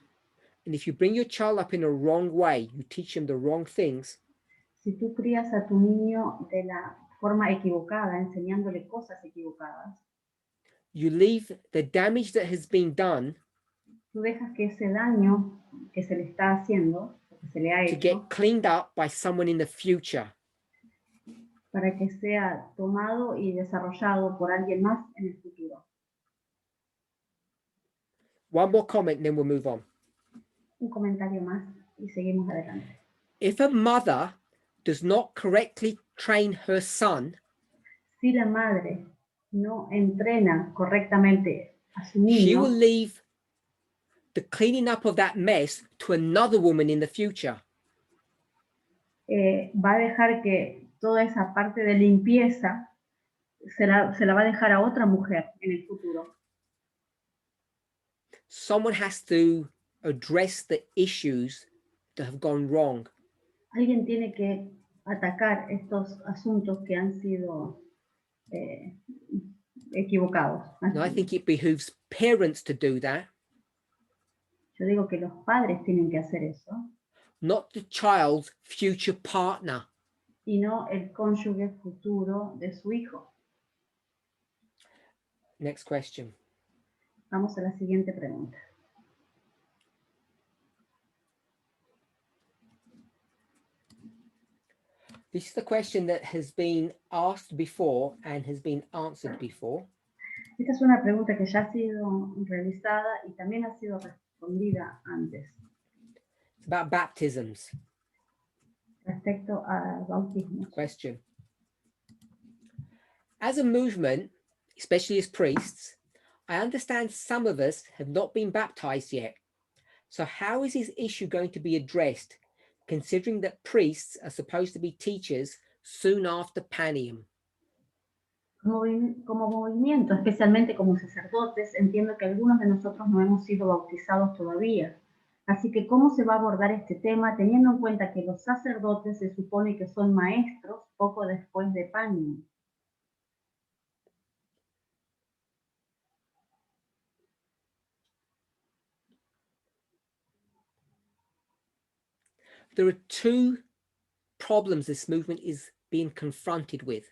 And if you bring your child up in a wrong way, you teach them the wrong things, Si tú crías a tu niño de la forma equivocada, enseñándole cosas equivocadas, you leave the damage that has been done tú dejas que ese daño que se le está haciendo, que se le ha to hecho, get cleaned up by someone in the future. para que sea tomado y desarrollado por alguien más en el futuro. One more comment and then we'll move on. Un comentario más y seguimos adelante. If a mother does not correctly train her son, Si la madre no entrena correctamente a su she will niño, leave the cleaning up of that mess to another woman in the future. va a dejar que toda esa parte de limpieza se la va a dejar a otra mujer en el futuro. Someone has to address the issues that have gone wrong. Alguien tiene que atacar estos asuntos que han sido equivocados. And I think it behooves parents to do that, Yo digo que los padres tienen que hacer eso not the child's future partner. y no el cónyuge futuro de su hijo. Next question. Vamos a la siguiente pregunta. This is the question that has been asked before and has been answered before. Esta es una pregunta que ya ha sido realizada y también ha sido respondida antes It's about baptisms. respecto al bautismo. Question. As a movement, especially as priests, I understand some of us have not been baptized yet. So how is this issue going to be addressed, considering that priests are supposed to be teachers soon after Panium? Como movimiento, especialmente como sacerdotes, entiendo que algunos de nosotros no hemos sido bautizados todavía. Así que, ¿cómo se va a abordar este tema teniendo en cuenta que los sacerdotes se supone que son maestros poco después de Panium? There are two problems this movement is being confronted with.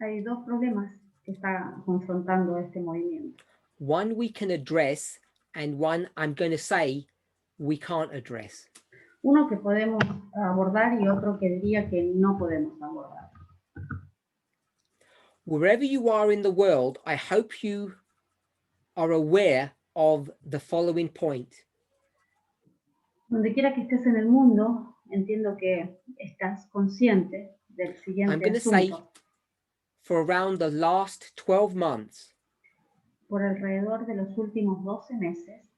Hay dos problemas que está confrontando este movimiento. One we can address and one I'm going to say we can't address. Uno que podemos abordar y otro que diría que no podemos abordar. Wherever you are in the world, I hope you are aware of the following point. Donde quiera que estés en el mundo, entiendo que estás consciente del I'm siguiente going to say asunto. for around the last 12 months, Por alrededor de los últimos 12 meses,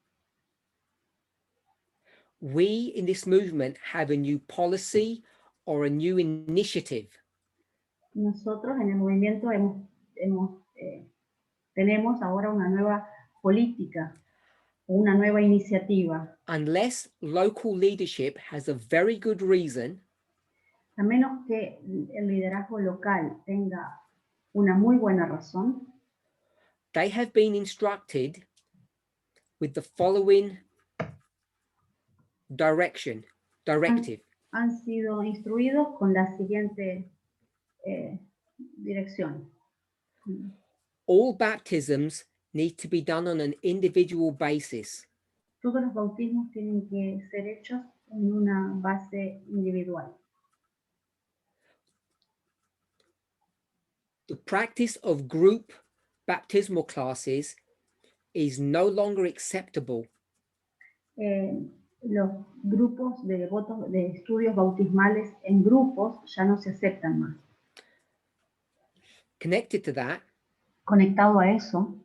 we in this movement have a new policy or a new initiative. nosotros en el movimiento tenemos ahora una nueva política, una nueva iniciativa. Unless local leadership has a very good reason, A menos que el liderazgo local tenga una muy buena razón, they have been instructed with the following directive. han sido instruidos con la siguiente dirección. All baptisms need to be done on an individual basis. Todos los bautismos tienen que ser hechos en una base individual. The practice of group baptismal classes is no longer acceptable. Los grupos de votos de estudios bautismales en grupos ya no se aceptan más. Connected to that, Conectado a eso,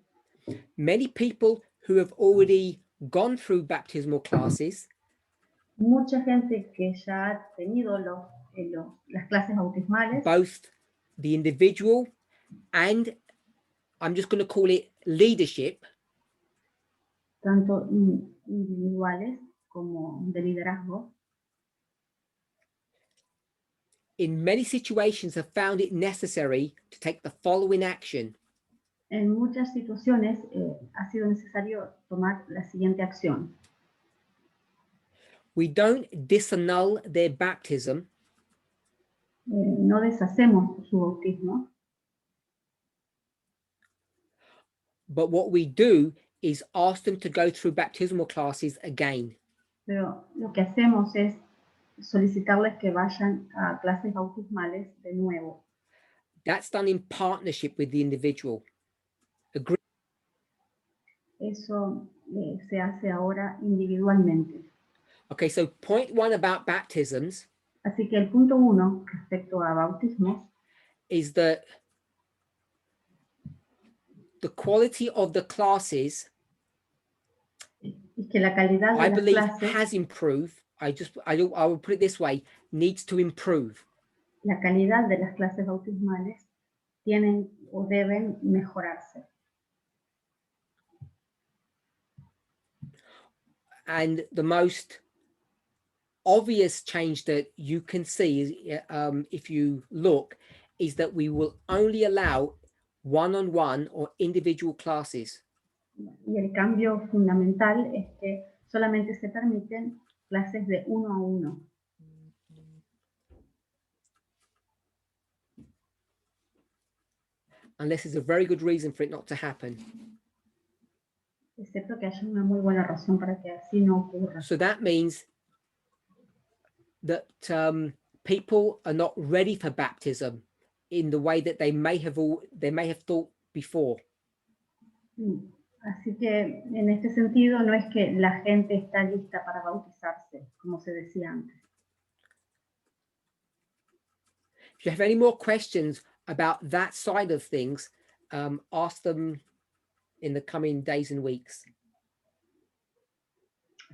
many people who have already gone through baptismal classes mucha gente que ya ha tenido las clases bautismales, both the individual and I'm just going to call it leadership, tanto individuales como de liderazgo, in many situations have found it necessary to take the following action. en muchas situaciones ha sido necesario tomar la siguiente acción. We don't disannul their baptism, No deshacemos su bautismo, but what we do is ask them to go through baptismal classes again. pero lo que hacemos es solicitarles que vayan a clases bautismales de nuevo. That's done in partnership with the individual. Eso se hace ahora individualmente. Okay, so point one about baptisms Así que el punto 1 respecto a bautismos is that the quality of the classes, es que la calidad de I las believe, clases, has improved. I will put it this way, needs to improve. la calidad de las clases bautismales tienen o deben mejorarse. And the most obvious change that you can see is, if you look, is that we will only allow one-on-one or individual classes. Y el cambio fundamental es que solamente se permiten clases de 1 a 1. Unless there's a very good reason for it not to happen. Excepto que haya una muy buena razón para que así no ocurra. So that means that people are not ready for baptism in the way that they may have thought before. Así que en este sentido no es que la gente está lista para bautizarse, como se decía antes. If you have any more questions about that side of things, ask them in the coming days and weeks.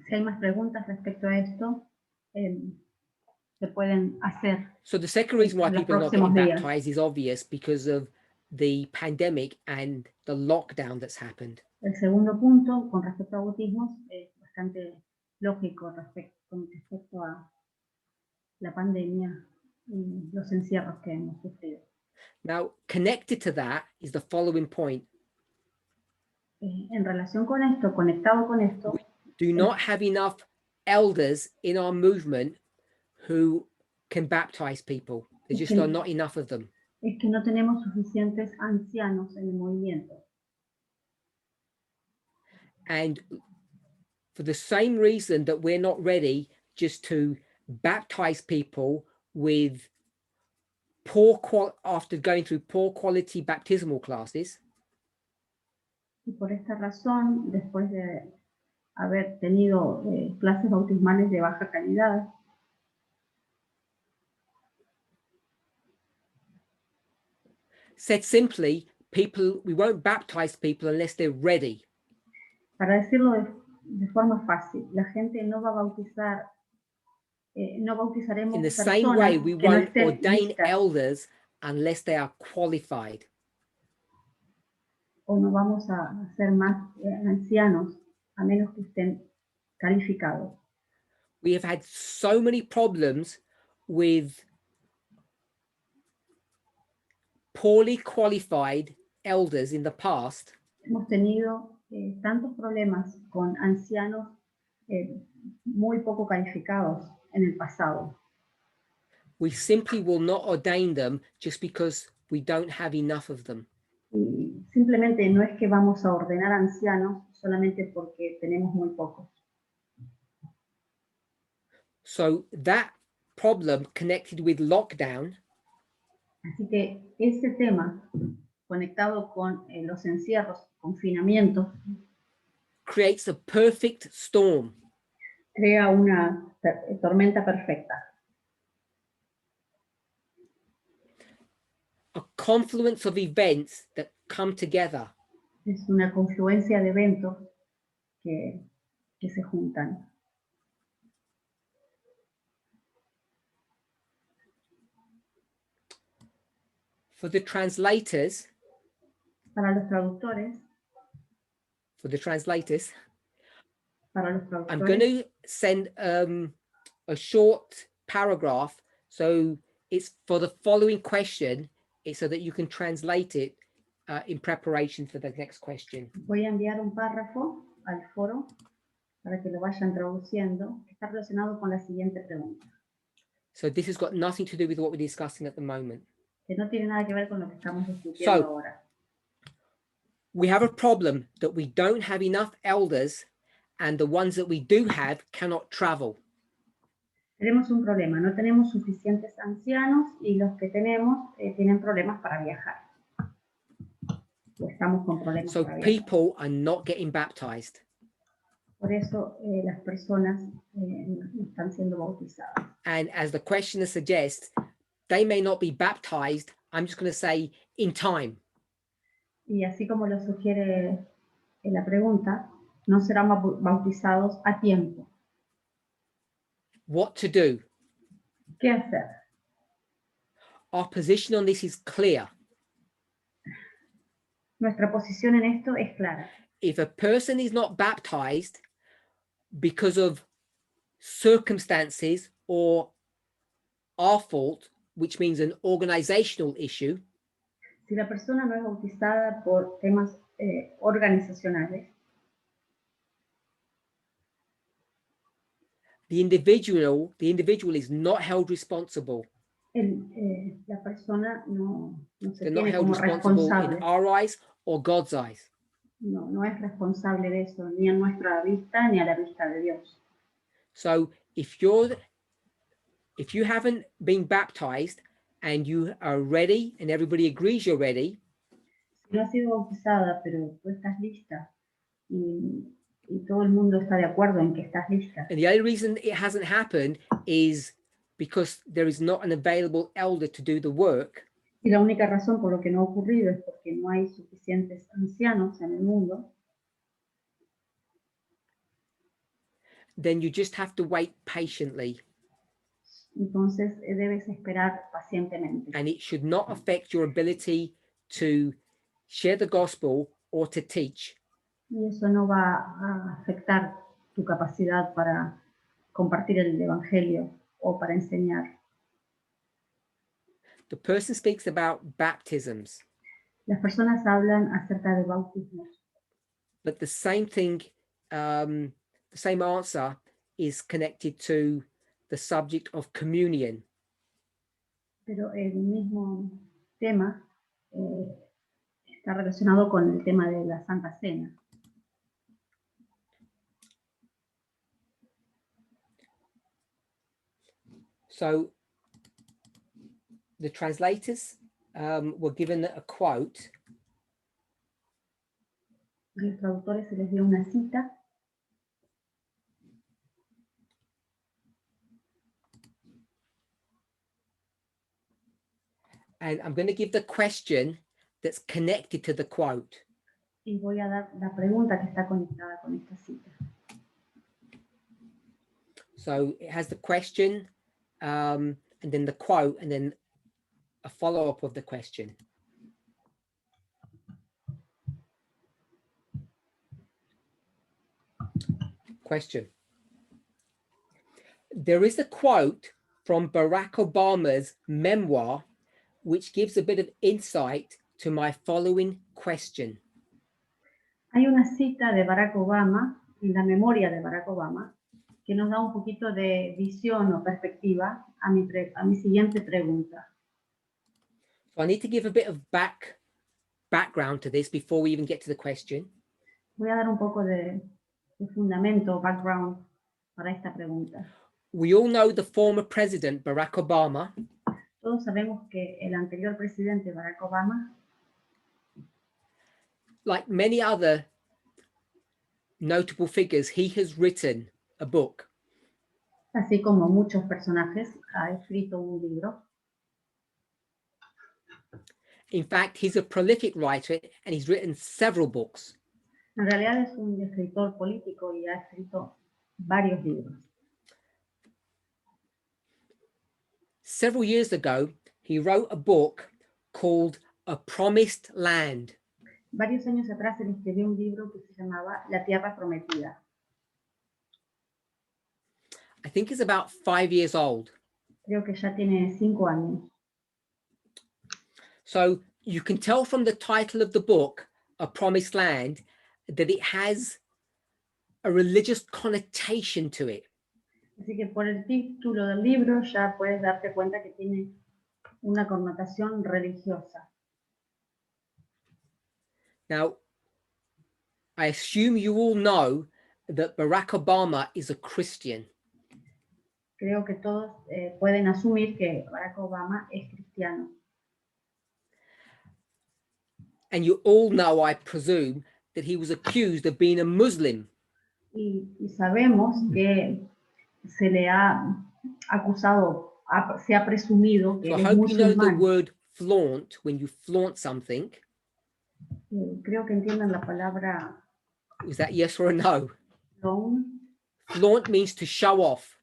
Si hay más preguntas respecto a esto, se pueden hacer. So the second reason why En los people are not getting próximos días. baptized is obvious because of the pandemic and the lockdown that's happened. El segundo punto, con respecto a bautismos, es bastante lógico con respecto a la pandemia y los encierros que hemos sufrido. Now, connected to that is the following point. En relación con esto, conectado con esto, Do not have enough elders in our movement who can baptize people. There just are not enough of them. Es que no tenemos suficientes ancianos en el movimiento. And for the same reason that we're not ready just to baptize people with after going through poor quality baptismal classes, Y por esta razón, después de haber tenido clases bautismales de baja calidad, said simply, we won't baptize people unless they're ready. para decirlo de forma fácil, la gente no va a bautizar, no bautizaremos In the personas same way, we que no won't estén ordain listas, elders unless they are qualified. o no vamos a hacer más ancianos a menos que estén calificados. We have had so many problems with poorly qualified elders in the past. Hemos tenido tantos problemas con ancianos muy poco calificados en el pasado. We simply will not ordain them just because we don't have enough of them. Y simplemente no es que vamos a ordenar ancianos solamente porque tenemos muy pocos. So that problem connected with lockdown Así que ese tema conectado con los encierros, confinamientos, creates a perfect storm. crea una tormenta perfecta. A confluence of events that come together. Es una confluencia de eventos que se juntan. For the translators, Para los traductores, I'm going to send a short paragraph. So it's for the following question, so that you can translate it in preparation for the next question. Voy a enviar un párrafo al foro para que lo vayan traduciendo. Está relacionado con la siguiente pregunta. So this has got nothing to do with what we're discussing at the moment. Que no tiene nada que ver con lo que estamos discutiendo ahora. We have a problem that we don't have enough elders, and the ones that we do have cannot travel. Tenemos un problema, no tenemos suficientes ancianos y los que tenemos tienen problemas para viajar. O estamos con problemas So para viajar. people are not getting baptized. Por eso las personas no están siendo bautizadas. And as the questioner suggests, they may not be baptized, I'm just going to say, in time. Y así como lo sugiere la pregunta, no serán bautizados a tiempo. What to do? ¿Qué hacer? Our position on this is clear. Nuestra posición en esto es clara. If a person is not baptized because of circumstances or our fault, which means an organizational issue, si la persona no es bautizada por temas organizacionales, the individual is not held responsible. La persona no se They're not tiene held como responsible responsable. in our eyes or God's eyes. No es responsable de eso, ni a nuestra vista ni a la vista de Dios. So if you haven't been baptized and you are ready and everybody agrees you're ready, si no has sido bautizada, pero tú estás lista y todo el mundo está de acuerdo en que estás lista. and the only reason it hasn't happened is because there is not an available elder to do the work, Y la única razón por lo que no ha ocurrido es porque no hay suficientes ancianos en el mundo. then you just have to wait patiently. Entonces debes esperar pacientemente. And it should not affect your ability to share the gospel or to teach. Y eso no va a afectar tu capacidad para compartir el evangelio o para enseñar. The person speaks about baptisms. Las personas hablan acerca de bautismos. But the same thing, the same answer is connected to the subject of communion. Pero el mismo tema está relacionado con el tema de la Santa Cena. So the translators were given a quote. A los traductores se les dio una cita. And I'm going to give the question that's connected to the quote. Y voy a dar la pregunta que está conectada con esta cita. So it has the question, and then the quote, and then a follow-up of the question. Question. There is a quote from Barack Obama's memoir, which gives a bit of insight to my following question. Hay una cita de Barack Obama, en la memoria de Barack Obama, que nos da un poquito de visión o perspectiva a mi siguiente pregunta. So I need to give a bit of background to this before we even get to the question. Voy a dar un poco de fundamento, background, para esta pregunta. We all know the former president, Barack Obama. Todos sabemos que el anterior presidente, Barack Obama, like many other notable figures, he has written a book. así como muchos personajes, ha escrito un libro. In fact, he's a prolific writer and he's written several books. En realidad es un escritor político y ha escrito varios libros. Several years ago, he wrote a book called A Promised Land. Varios años atrás él escribió un libro que se llamaba La Tierra Prometida. I think it's about 5 years old. Creo que ya tiene 5 años. So you can tell from the title of the book, A Promised Land, that it has a religious connotation to it. Así que por el título del libro ya puedes darte cuenta que tiene una connotación religiosa. Now, I assume you all know that Barack Obama is a Christian. Creo que todos pueden asumir que Barack Obama es cristiano. And you all know, I presume, that he was accused of being a Muslim. Y sabemos que se le ha acusado, se ha presumido que So I él es hope you know the musulmán. word flaunt when you flaunt something. Creo que entiendan la palabra Is that yes or a no? flaunt. Flaunt means to show off.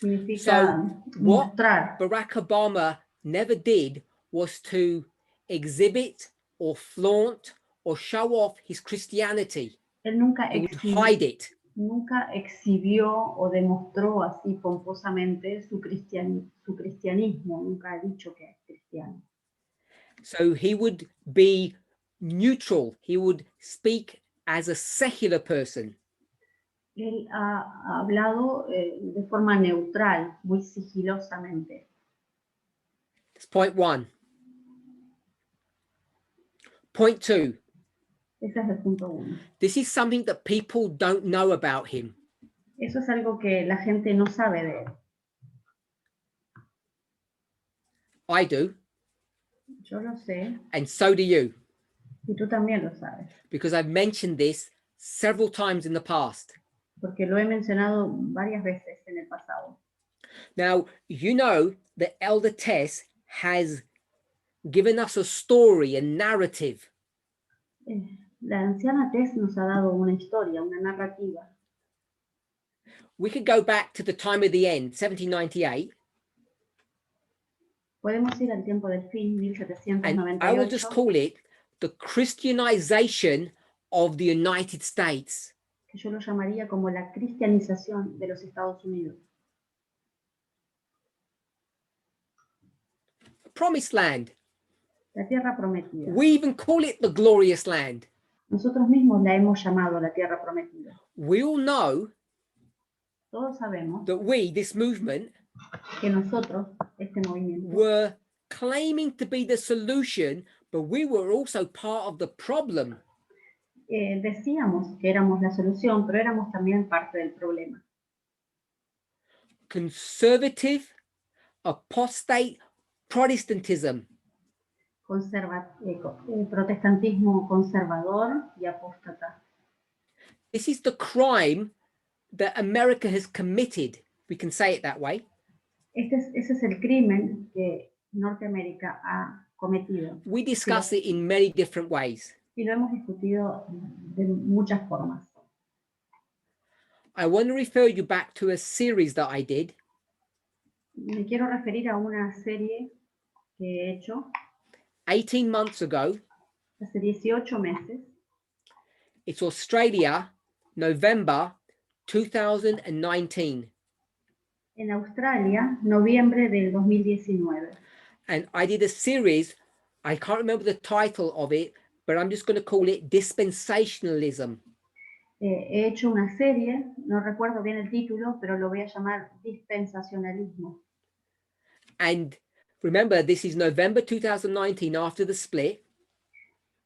Significa So what mostrar. Barack Obama never did was to exhibit or flaunt or show off his Christianity. Él nunca He would hide it. Nunca exhibió o demostró así pomposamente su cristianismo, nunca ha dicho que es cristiano. So he would be neutral. He would speak as a secular person. Él ha hablado de forma neutral, muy sigilosamente. That's point one. Point two. Ese es el punto 1. This is something that people don't know about him. Eso es algo que la gente no sabe de él. I do. Yo lo sé. And so do you. Y tú también lo sabes. Because I've mentioned this several times in the past. Porque lo he mencionado varias veces en el pasado. Now, you know that Elder Tess has given us a story, a narrative. La anciana Tess nos ha dado una historia, una narrativa. We could go back to the time of the end, 1798. Podemos ir al tiempo del fin, And I will just 1798. call it the Christianization of the United States. Que yo lo llamaría como la cristianización de los Estados Unidos. Promised land. La tierra prometida. We even call it the glorious land. Nosotros mismos la hemos llamado la tierra prometida. We all know Todos sabemos that we, this movement, que nosotros, este movimiento, were claiming to be the solution, but we were also part of the problem. decíamos que éramos la solución, pero éramos también parte del problema. Conservative, apostate Protestantism Protestantismo conservador y apóstata. This is the crime that America has committed. We can say it that way. Ese es el crimen que Norteamérica ha cometido. We discuss it in many different ways. Y lo hemos discutido de muchas formas. I want to refer you back to a series that I did. Me quiero referir a una serie que he hecho 18 months ago. hace 18 meses. It's Australia, November 2019. En Australia, noviembre del 2019. And I did a series, I can't remember the title of it, but I'm just going to call it Dispensationalism. He hecho una serie, no recuerdo bien el título, pero lo voy a llamar dispensacionalismo. And remember, this is November 2019 after the split.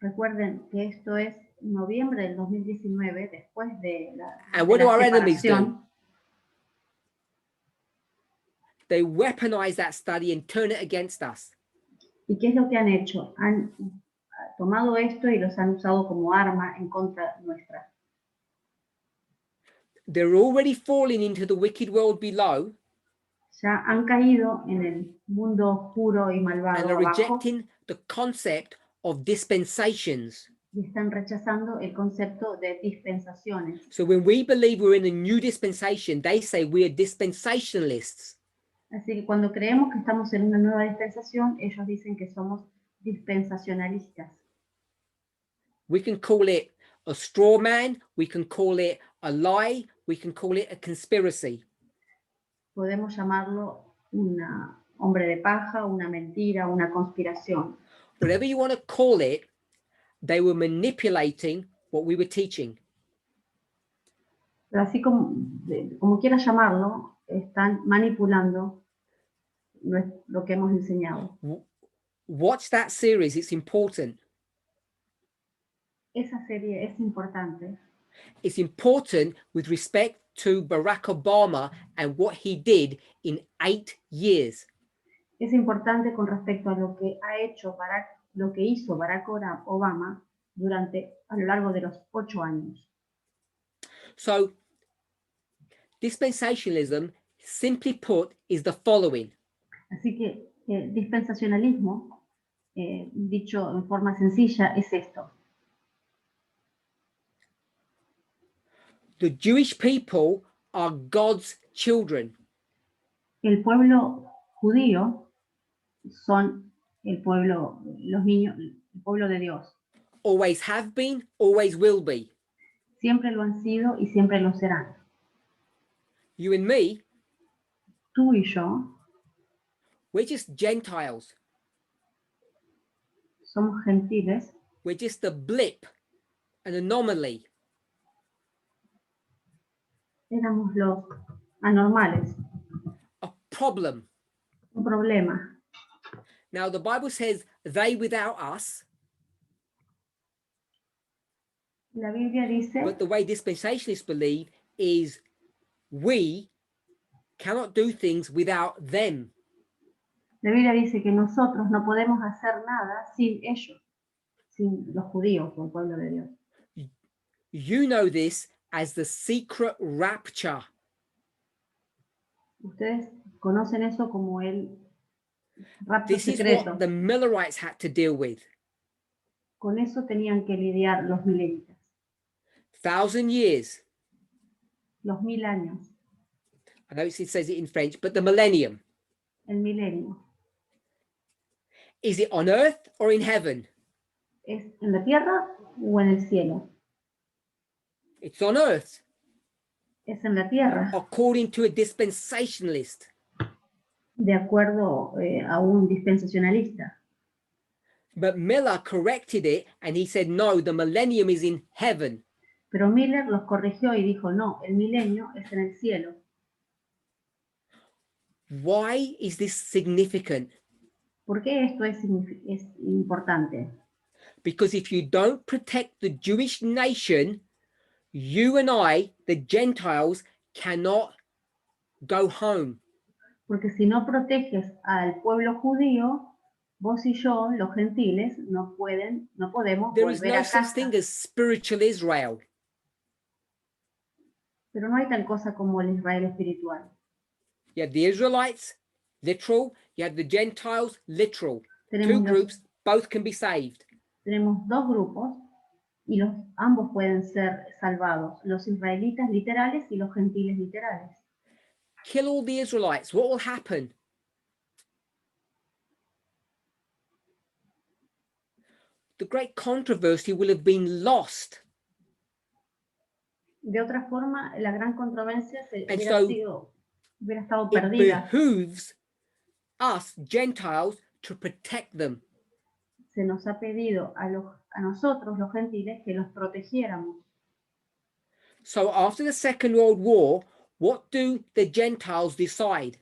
Recuerden que esto es noviembre del 2019, después de la, And what de do la our enemies do? separación. They weaponize that study and turn it against us. ¿Y qué es lo que han hecho? Han tomado esto y los han usado como arma en contra nuestra. They're already falling into the wicked world below Ya han caído en el mundo oscuro y and malvado are abajo rejecting the concept of dispensations. y están rechazando el concepto de dispensaciones. So when we believe we're in a new dispensation, they say we are dispensationalists. Así que cuando creemos que estamos en una nueva dispensación, ellos dicen que somos dispensacionalistas. We can call it a straw man, we can call it a lie, we can call it a conspiracy. Podemos llamarlo un hombre de paja, una mentira, una conspiración. Whatever you want to call it, they were manipulating what we were teaching. Pero así como quieras llamarlo, están manipulando lo que hemos enseñado. Watch that series, it's important. Esa serie es importante. It's important with respect to Barack Obama and what he did in 8 years. Es importante con respecto a lo que hizo Barack Obama a lo largo de los 8 años. So, dispensationalism, simply put, is the following. Así que el dispensacionalismo, dicho en forma sencilla, es esto. The Jewish people are God's children. El pueblo judío son los niños, el pueblo de Dios. Always have been, always will be. Siempre lo han sido y siempre lo serán. You and me, Tú y yo we're just Gentiles. somos gentiles. We're just a blip, an anomaly. Éramos los anormales, A problem. un problema. Now, the Bible says they without us, La Biblia dice, but the way dispensationalists believe is we cannot do things without them. la Biblia dice que nosotros no podemos hacer nada sin ellos, sin los judíos o el pueblo de Dios. You know this as the secret rapture. Ustedes conocen eso como el rapto This is secreto. what the Millerites had to deal with. Con eso tenían que lidiar los milenitas, 1,000 years. los 1000 años, I know it says it in French, but the millennium. el milenio. Is it on earth or in heaven? ¿Es en la tierra o en el cielo? It's on earth, Es en la tierra, according to a dispensationalist. de acuerdo a un dispensacionalista. But Miller corrected it and he said, no, the millennium is in heaven. Pero Miller los corrigió y dijo, no, el milenio es en el cielo. Why is this significant? ¿Por qué esto es importante? Because if you don't protect the Jewish nation, you and I, the Gentiles, cannot go home. Porque si no proteges al pueblo judío, vos y yo, los gentiles, no podemos There is volver no a such casa. thing as spiritual Israel. Pero no hay tal cosa como el Israel espiritual. You have the Israelites, literal. You have the Gentiles, literal. Two Tenemos, groups, both can be saved. tenemos dos grupos y ambos pueden ser salvados, los israelitas literales y los gentiles literales. Kill all the Israelites. What will happen? The great controversy will have been lost. De otra forma, la gran controversia And so hubiera estado it perdida. behooves us, Gentiles, to protect them. Se nos ha pedido a nosotros, los gentiles, que los protegiéramos. So after the Second World War, what do the Gentiles decide?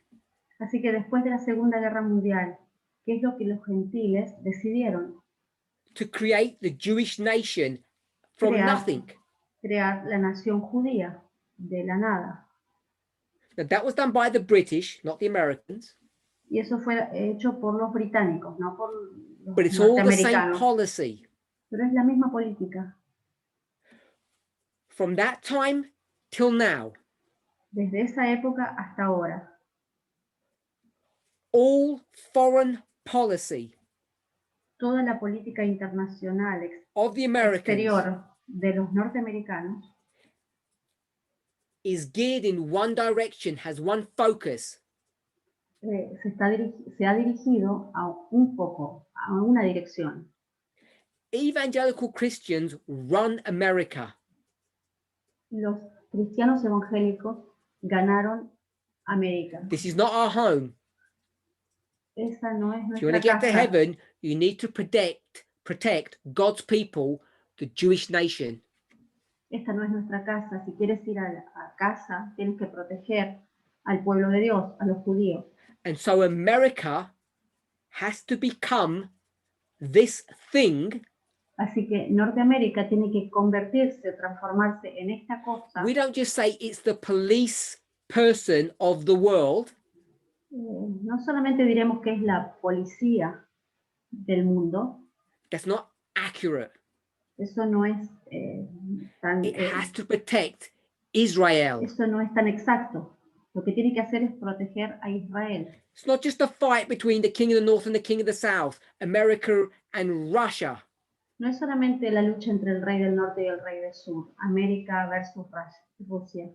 Así que después de la Segunda Guerra Mundial, ¿qué es lo que los gentiles decidieron? To create the Jewish nation from nothing. Crear la nación judía de la nada. Now, that was done by the British, not the Americans. Y eso fue hecho por los británicos, no por los But it's all the same norteamericanos. policy. Pero es la misma política. From that time till now, Desde esa época hasta ahora, all foreign policy toda la política internacional of the Americans exterior de los norteamericanos is geared in one direction, has one focus. se ha dirigido a un poco, a una dirección. Evangelical Christians run America. Los cristianos evangélicos ganaron América. This is not our home. Esa no es If you want nuestra to get to casa. heaven, you need to protect God's people, the Jewish nation. Esta no es nuestra casa. Si quieres ir a casa, tienes que proteger al pueblo de Dios, a los judíos. And so America has to become this thing. Así que Norteamérica tiene que convertirse, transformarse en esta cosa. We don't just say it's the police person of the world. No solamente diremos que es la policía del mundo. That's not accurate. Eso no es tan... It has to protect Israel. Eso no es tan exacto. Lo que tiene que hacer es proteger a Israel. It's not just a fight between the king of the north and the king of the south, America and Russia. No es solamente la lucha entre el rey del norte y el rey del sur, América versus Rusia.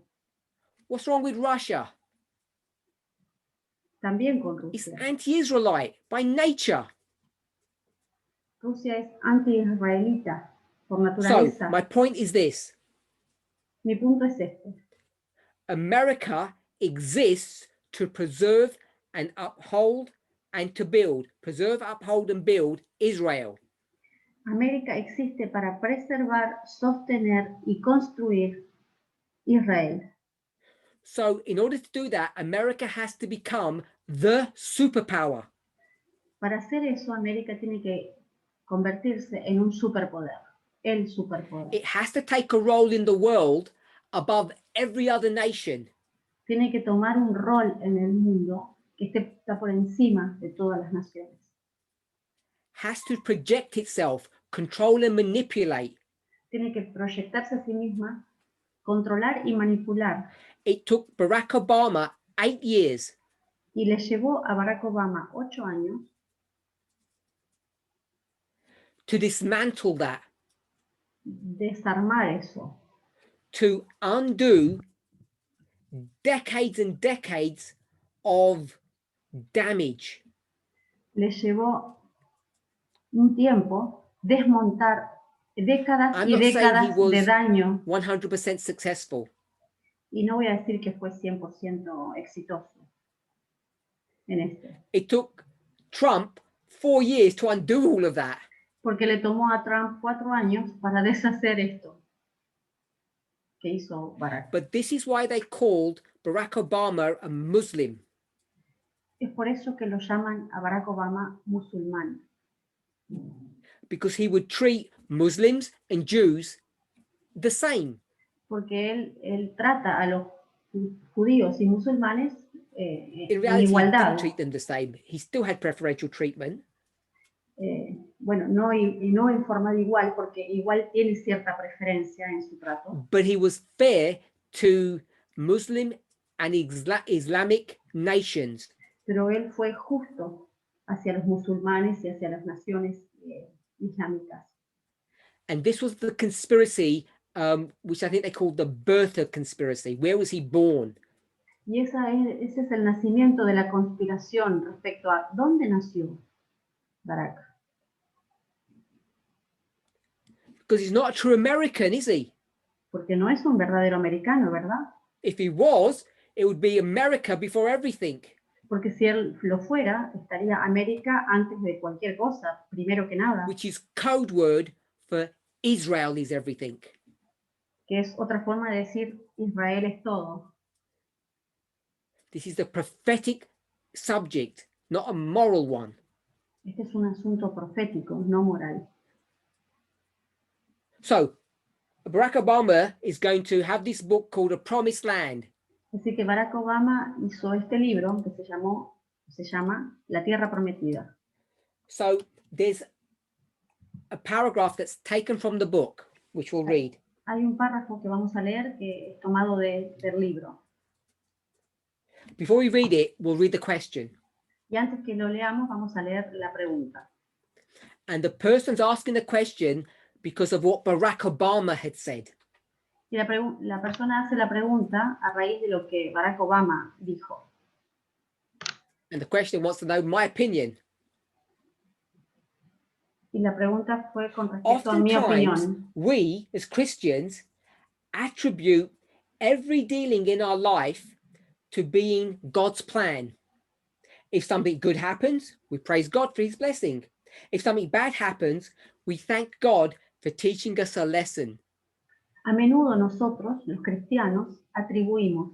What's wrong with Russia? También con It's Rusia. anti-Israelite by nature. Rusia es anti-israelita por So naturaleza. my point is this. Mi punto es este. America exists to preserve and uphold and to build. Preserve, uphold and build Israel. América existe para preservar, sostener y construir Israel. So in order to do that, America has to become the superpower. Para hacer eso, América tiene que convertirse en un superpoder, el superpoder. It has to take a role in the world above every other nation. Tiene que tomar un rol en el mundo que está por encima de todas las naciones. Has to project itself, control and manipulate. Tiene que proyectarse a sí misma, controlar y manipular. It took Barack Obama 8 years Y le llevó a Barack Obama 8 años to dismantle that, desarmar eso, to undo decades and decades of damage. le llevó un tiempo desmontar décadas I'm y not saying he décadas was de daño. 100% successful. Y no voy a decir que fue 100% exitoso en esto. It took Trump 4 years to undo all of that. Porque le tomó a Trump 4 años para deshacer esto que hizo Barack. But this is why they called Barack Obama a Muslim. Es por eso que lo llaman a Barack Obama musulmán. Because he would treat Muslims and Jews the same. Porque él trata a los judíos y musulmanes In en reality, he igualdad. didn't treat them the same. He still had preferential treatment. Bueno, no en forma de igual, porque igual tiene cierta preferencia en su trato. But he was fair to Muslim and Islamic nations. Pero él fue justo hacia los musulmanes y hacia las naciones islámicas. And this was the conspiracy, which I think they called the birther conspiracy. Where was he born? Y ese es el nacimiento de la conspiración respecto a dónde nació Barack. Because he's not a true American, is he? Porque no es un verdadero americano, ¿verdad? If he was, it would be America before everything. Porque si él lo fuera, estaría América antes de cualquier cosa, primero que nada. Which is code word for Israel is everything. Que es otra forma de decir Israel es todo. This is the prophetic subject, not a moral one. Este es un asunto profético, no moral. So, Barack Obama is going to have this book called A Promised Land. Así que Barack Obama hizo este libro que se llama La Tierra Prometida. So, there's a paragraph that's taken from the book, which we'll read. Hay un párrafo que vamos a leer que es tomado del libro. Before we read it, we'll read the question. Y antes que lo leamos, vamos a leer la pregunta. And the person's asking the question because of what Barack Obama had said. Y la persona hace la pregunta a raíz de lo que Barack Obama dijo. And the question wants to know my opinion. Y la pregunta fue con respecto a mi Oftentimes, opinión. we as Christians attribute every dealing in our life to being God's plan. If something good happens, we praise God for his blessing. If something bad happens, we thank God for teaching us a lesson. A menudo nosotros, los cristianos, atribuimos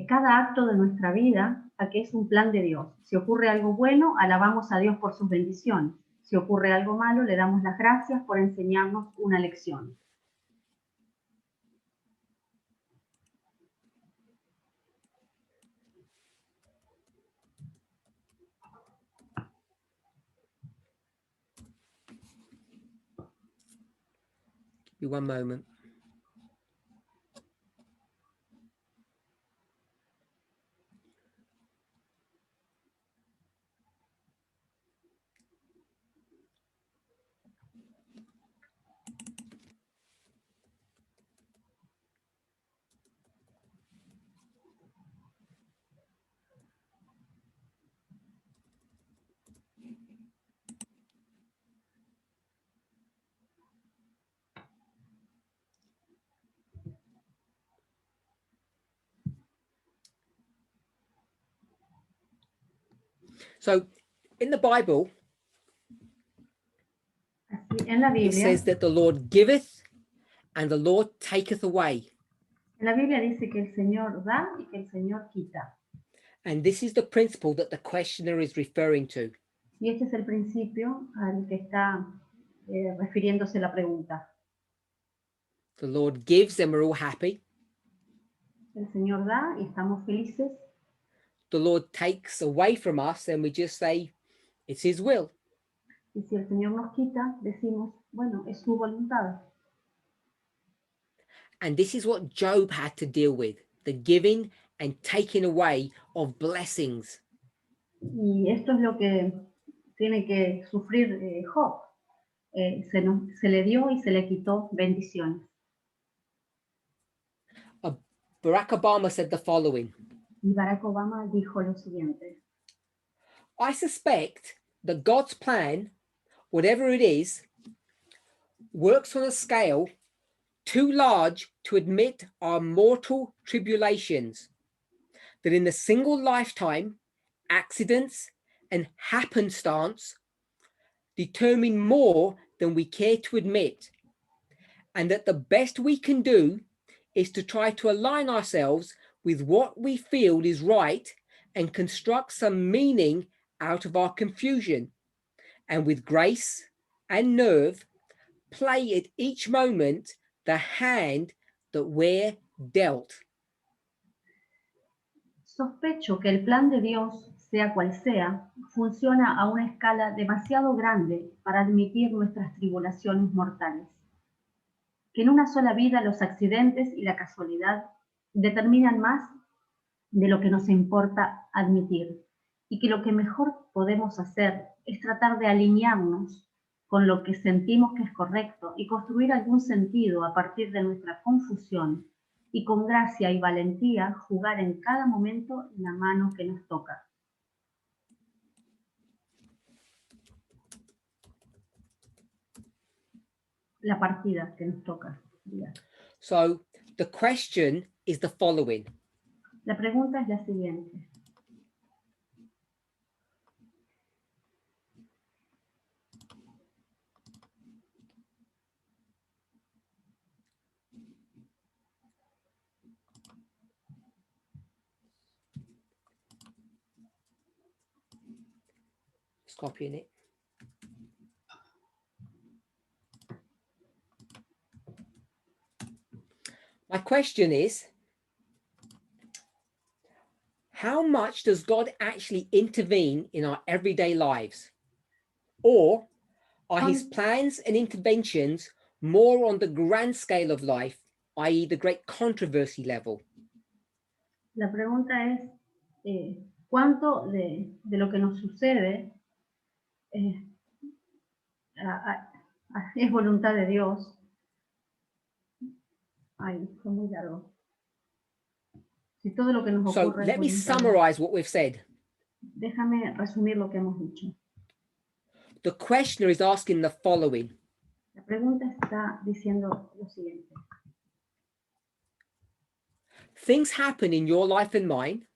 cada acto de nuestra vida a que es un plan de Dios. Si ocurre algo bueno, alabamos a Dios por sus bendiciones. Si ocurre algo malo, le damos las gracias por enseñarnos una lección. Give me one moment. So, in the Bible, Así, en la it Biblia, says that the Lord giveth and the Lord taketh away. en la Biblia dice que el Señor da y que el Señor quita. And this is the principle that the questioner is referring to. Y este es el principio al que está refiriéndose la pregunta. The Lord gives and we're all happy. El Señor da y estamos felices. The Lord takes away from us and we just say, it's his will. Y si el Señor nos quita, decimos, bueno, es su voluntad. And this is what Job had to deal with, the giving and taking away of blessings. Y esto es lo que tiene que sufrir Job. Se le dio y se le quitó bendiciones. Barack Obama said the following. Y Barack Obama dijo lo siguiente. I suspect that God's plan, whatever it is, works on a scale too large to admit our mortal tribulations, that in a single lifetime, accidents and happenstance determine more than we care to admit, and that the best we can do is to try to align ourselves with what we feel is right and construct some meaning out of our confusion, and with grace and nerve play at each moment the hand that we're dealt. Sospecho que el plan de Dios, sea cual sea, funciona a una escala demasiado grande para admitir nuestras tribulaciones mortales. Que en una sola vida los accidentes y la casualidad determinan más de lo que nos importa admitir, y que lo que mejor podemos hacer es tratar de alinearnos con lo que sentimos que es correcto y construir algún sentido a partir de nuestra confusión, y con gracia y valentía jugar en cada momento la mano que nos toca. La partida que nos toca. So the question is the following. La pregunta es la siguiente. Just copying it. My question is, how much does God actually intervene in our everyday lives? Or are his plans and interventions more on the grand scale of life, i.e. the great controversy level? La pregunta es, ¿cuánto de lo que nos sucede es voluntad de Dios? Ay, fue muy largo. Si todo lo que nos So ocurre let me es voluntad, summarize what we've said. déjame resumir lo que hemos dicho. The questioner is asking the following. La pregunta está diciendo lo siguiente. Things happen in your life and mine.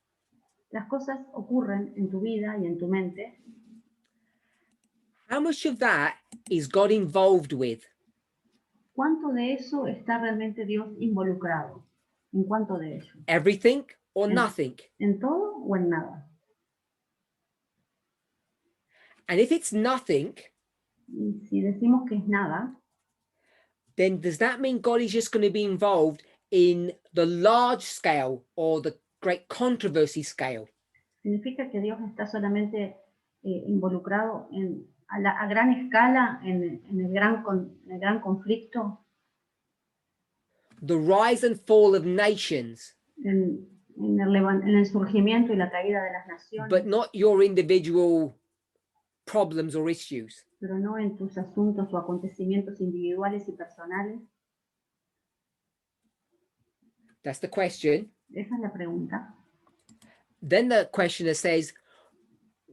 Las cosas ocurren en tu vida y en tu mente. How much of that is God involved with? ¿Cuánto de eso está realmente Dios involucrado? ¿En cuánto de ello? Everything or nothing? ¿En todo o en nada? And if it's nothing, Y si decimos que es nada, then does that mean God is just going to be involved in the large scale or the great controversy scale? ¿significa que Dios está solamente involucrado a gran escala en el gran conflicto? The rise and fall of nations, En el surgimiento y la caída de las naciones, but not your individual problems or issues. pero no en tus asuntos o acontecimientos individuales y personales. That's the question. Esa es la pregunta. Then the questioner says,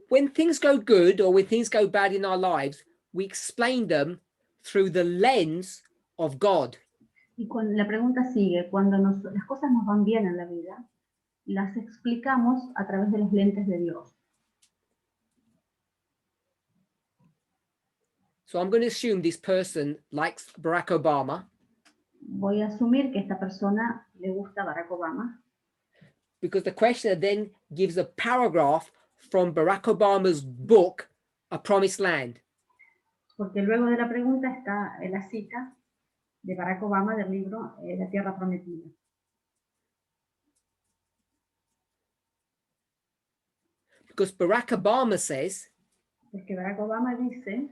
when things go good or when things go bad in our lives, we explain them through the lens of God. Y la pregunta sigue, cuando las cosas nos van bien en la vida, las explicamos a través de los lentes de Dios. So I'm going to assume this person likes Barack Obama. Voy a asumir que esta persona le gusta Barack Obama, because the questioner then gives a paragraph from Barack Obama's book, A Promised Land. porque luego de la pregunta está la cita de Barack Obama del libro La Tierra Prometida. Because Barack Obama says, Porque Barack Obama dice,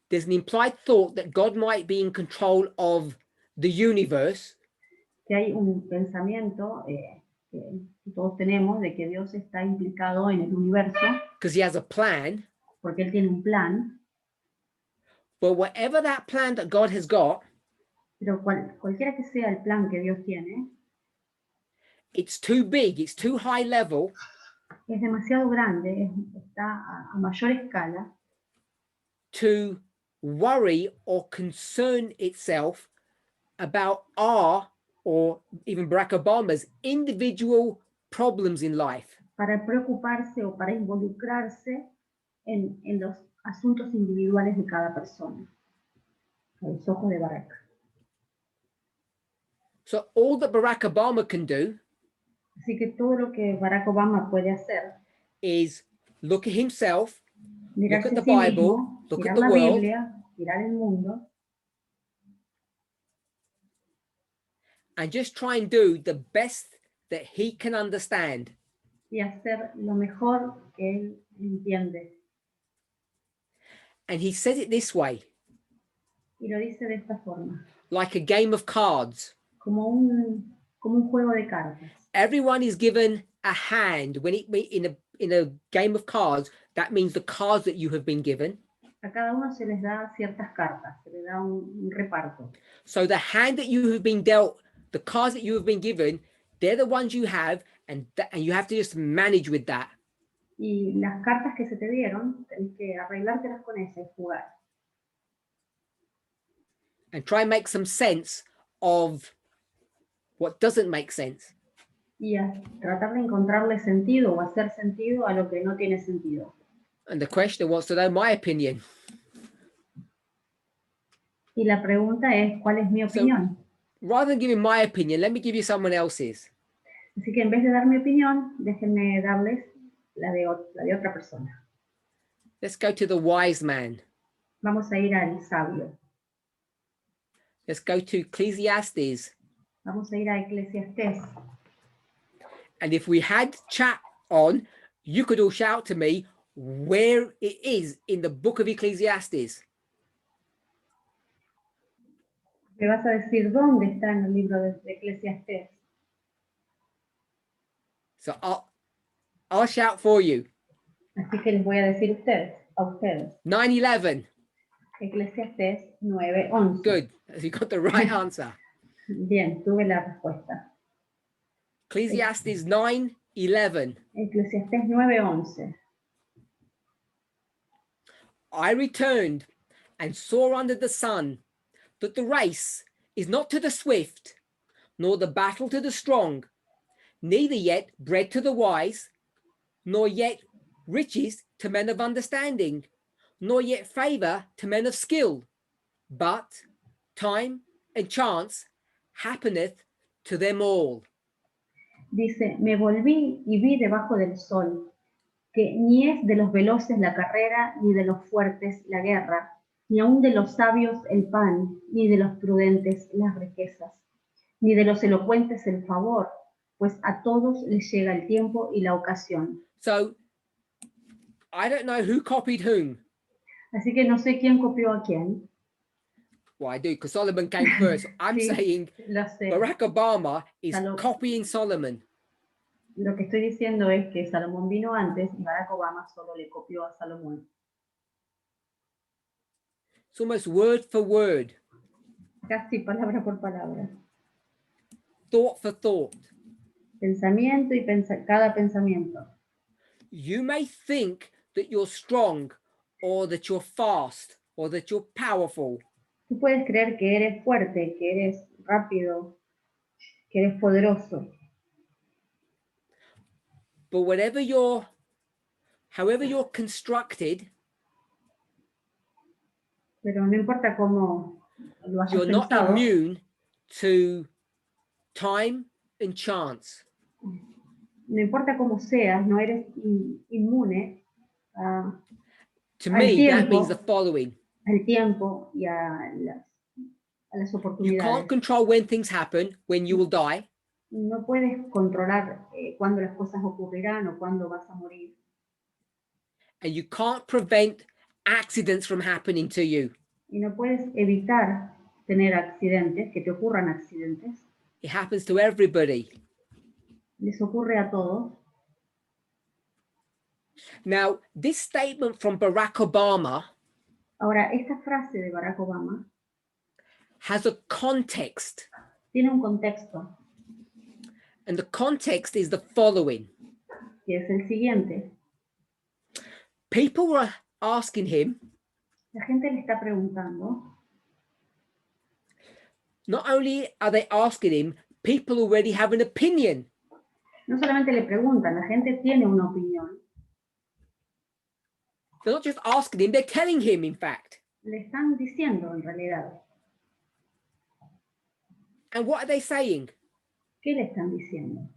there's an implied thought that God might be in control of the universe. que hay un pensamiento que todos tenemos de que Dios está implicado en el universo, because he has a plan. porque Él tiene un plan, But whatever that plan that God has got, pero cualquiera que sea el plan que Dios tiene, it's too big, it's too high level es demasiado grande, está a mayor escala, to worry or concern itself about our, or even Barack Obama's, individual problems in life. para preocuparse o para involucrarse en los asuntos individuales de cada persona, a los ojos de Barack. So all that Barack Obama can do Así que todo lo que Barack Obama puede hacer, is look at himself, look mirarse at the a sí Bible, mismo, look at mirar the la world, Biblia, mirar el mundo, and just try and do the best that he can understand. y hacer lo mejor que él entiende. And he says it this way, Y lo dice de esta forma, like a game of cards. como un juego de cartas. Everyone is given a hand when in a game of cards. That means the cards that you have been given. A cada uno se les da ciertas cartas, se les da un reparto. So the hand that you have been dealt, the cards that you have been given, they're the ones you have, and you have to just manage with that. Y las cartas que se te dieron, tenés que arreglártelas con esas y jugar. And try and make some sense of what doesn't make sense. Y tratar de encontrarle sentido o hacer sentido a lo que no tiene sentido. And the questioner wants to know my opinion. Y la pregunta es, ¿cuál es mi opinión? Rather than giving my opinion, let me give you someone else's. Así que en vez de dar mi opinión, déjenme darles la de otra persona. Let's go to the wise man. Vamos a ir al sabio. Let's go to Ecclesiastes. Vamos a ir a Eclesiastés. And if we had chat on, you could all shout to me where it is in the book of Ecclesiastes. Me vas a decir dónde está en el libro de Eclesiastés. So I'll shout for you. Así que les voy a decir a ustedes. 9:11. Eclesiastés 9:11. Good. You got the right answer. Bien, tuve la respuesta. Ecclesiastes 9:11. Eclesiastés 9:11. I returned and saw under the sun that the race is not to the swift, nor the battle to the strong, neither yet bread to the wise, nor yet riches to men of understanding, nor yet favor to men of skill, but time and chance happeneth to them all. Dice, me volví y vi debajo del sol, que ni es de los veloces la carrera, ni de los fuertes la guerra, ni aun de los sabios el pan, ni de los prudentes las riquezas, ni de los elocuentes el favor, pues a todos les llega el tiempo y la ocasión. So, I don't know who copied whom. Así que no sé quién copió a quién. Well, I do, because Solomon came first. I'm Sí, saying lo sé. Barack Obama is copying Solomon. Lo que estoy diciendo es que Salomón vino antes y Barack Obama solo le copió a Salomón. It's almost word for word. Casi palabra por palabra. Thought for thought. Pensamiento y cada pensamiento. You may think that you're strong, or that you're fast, or that you're powerful. Tú puedes creer que eres fuerte, que eres rápido, que eres poderoso. But however you're constructed, pero no importa cómo lo hayas you're not pensado, immune to time and chance. no importa cómo seas, no eres inmune To me, tiempo, that means the following. al tiempo y a las You oportunidades. can't control when things happen, when you will die. No puedes controlar cuándo las cosas ocurrirán o cuándo vas a morir. And you can't prevent accidents from happening to you. Y no puedes evitar tener accidentes, que te ocurran accidentes. It happens to everybody. Les ocurre a todos. Now, this statement from Barack Obama Ahora, esta frase de Barack Obama has a context. tiene un contexto. And the context is the following. Que es el siguiente. People were asking him, La gente le está preguntando. not only are they asking him, people already have an opinion. No solamente le preguntan, la gente tiene una opinión. They're not just asking him, they're telling him, in fact. Le están diciendo en realidad. And what are they saying? ¿Qué le están diciendo?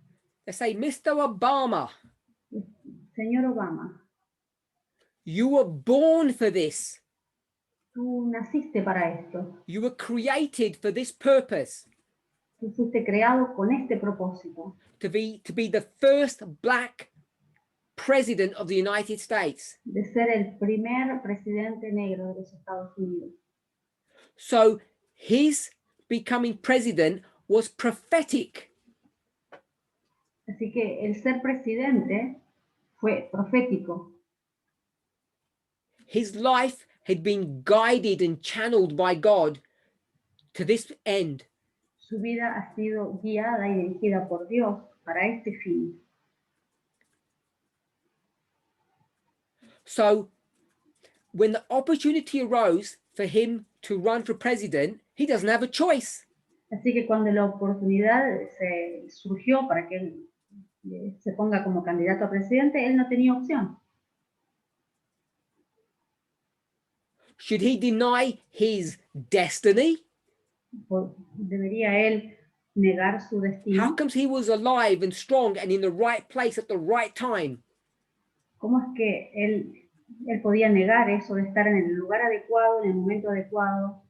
They say, Mr. Obama, Señor Obama, you were born for this. tú naciste para esto. You were created for this purpose. Tú fuiste creado con este propósito. To be the first black president of the United States. De ser el primer presidente negro de los Estados Unidos. So his becoming president was prophetic. Así que el ser presidente fue profético. His life had been guided and channeled by God to this end. Su vida ha sido guiada y dirigida por Dios para este fin. So when the opportunity arose for him to run for president, he doesn't have a choice. Así que cuando la oportunidad se surgió para que él se ponga como candidato a presidente, él no tenía opción. Should he deny his destiny? ¿Debería él negar su destino? How comes he was alive and strong and in the right place at the right time? ¿Cómo es que él podía negar eso de estar en el lugar adecuado, en el momento adecuado?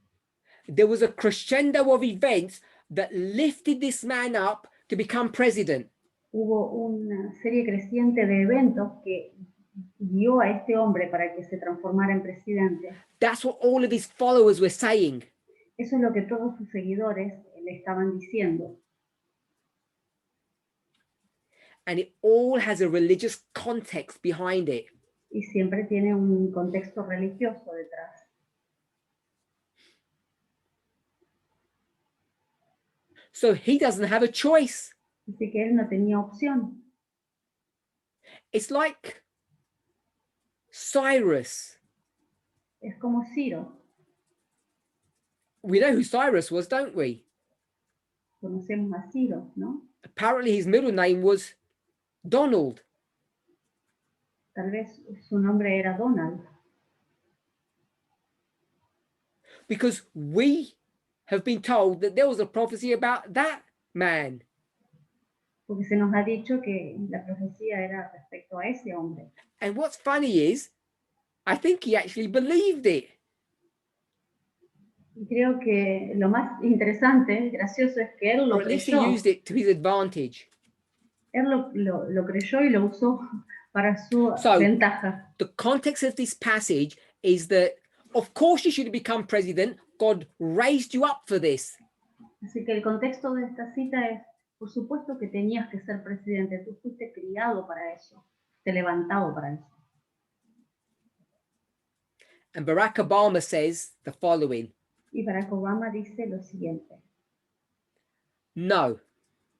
There was a crescendo of events that lifted this man up to become president. Hubo una serie creciente de eventos que guió a este hombre para que se transformara en presidente. That's what all of his followers were saying. Eso es lo que todos sus seguidores le estaban diciendo. And it all has a religious context behind it. Y siempre tiene un contexto religioso detrás. So he doesn't have a choice. Así que él no tenía opción. It's like Cyrus. Es como Ciro. We know who Cyrus was, don't we? Conocemos a Ciro, ¿no? Apparently his middle name was Donald. Tal vez su nombre era Donald. Because we have been told that there was a prophecy about that man. Porque se nos ha dicho que la profecía era respecto a ese hombre. And what's funny is, I think he actually believed it. Y creo que lo más interesante, gracioso, es que él lo Or at least he creyó. used it to his advantage. Él lo creyó y lo usó para su So, ventaja. the context of this passage is that, of course, you should have become president. God raised you up for this. Así que el contexto de esta cita es, por supuesto que tenías que ser presidente, tú fuiste criado para eso, te levantado para eso. And Barack Obama says the following. Y Barack Obama dice lo siguiente. No.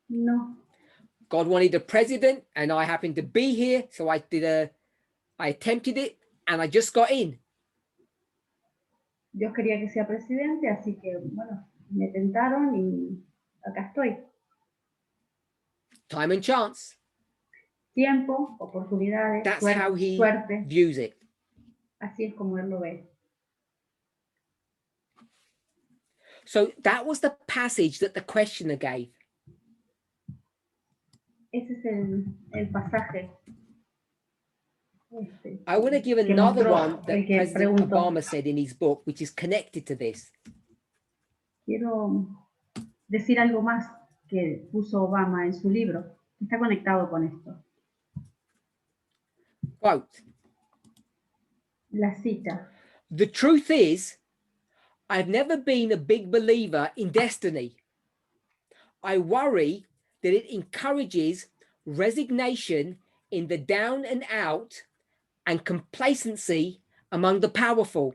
No. God wanted a president and I happened to be here. So I attempted it and I just got in. Dios quería que sea presidente, así que, bueno, me tentaron y acá estoy. Time and chance. Tiempo, oportunidades, That's how he suerte. views it. Así es como él lo ve. So that was the passage that the questioner gave. Ese es el pasaje. I want to give que another mostró one that el que President preguntó. Obama said in his book, which is connected to this. Quiero decir algo más que puso Obama en su libro, que está conectado con esto. Quote, La cita. the truth is, I've never been a big believer in destiny. I worry that it encourages resignation in the down and out and complacency among the powerful.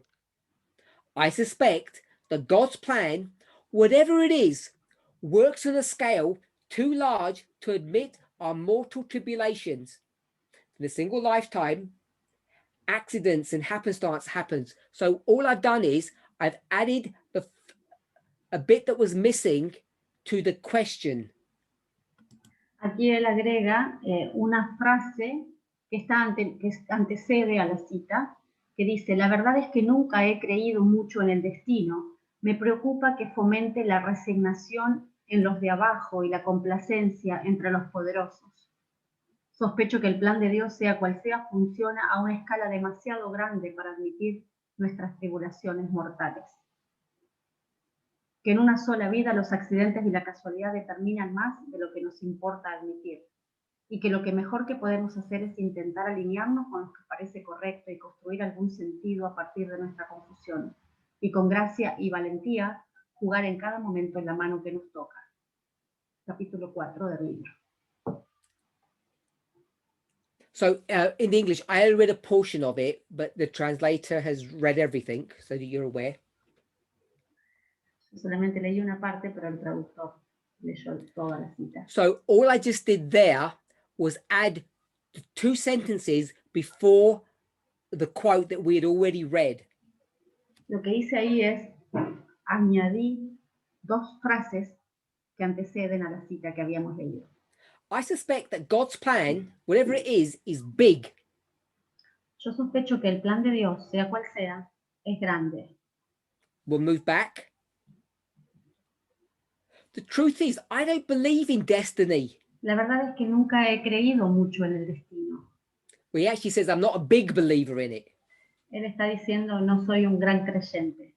I suspect that God's plan, whatever it is, works on a scale too large to admit our mortal tribulations. In a single lifetime, accidents and happenstance happens. So all I've done is I've added a bit that was missing to the question. Aquí él agrega una frase que antecede a la cita, que dice, la verdad es que nunca he creído mucho en el destino. Me preocupa que fomente la resignación en los de abajo y la complacencia entre los poderosos. Sospecho que el plan de Dios, sea cual sea, funciona a una escala demasiado grande para admitir nuestras tribulaciones mortales. Que en una sola vida los accidentes y la casualidad determinan más de lo que nos importa admitir, y que lo que mejor que podemos hacer es intentar alinearnos con lo que parece correcto y construir algún sentido a partir de nuestra confusión, y con gracia y valentía jugar en cada momento en la mano que nos toca. Capítulo 4 del libro. So in English, I only read a portion of it, but the translator has read everything, so that you're aware. Yo solamente leí una parte, pero el traductor leyó toda la cita. So all I just did there was add the 2 sentences before the quote that we had already read. Lo que hice ahí es añadí 2 frases que anteceden a la cita que habíamos leído. I suspect that God's plan, whatever it is big. Yo sospecho que el plan de Dios, sea cual sea, es grande. We'll move back. The truth is, I don't believe in destiny. La verdad es que nunca he creído mucho en el destino. Well, he actually says I'm not a big believer in it. Él está diciendo, no soy un gran creyente.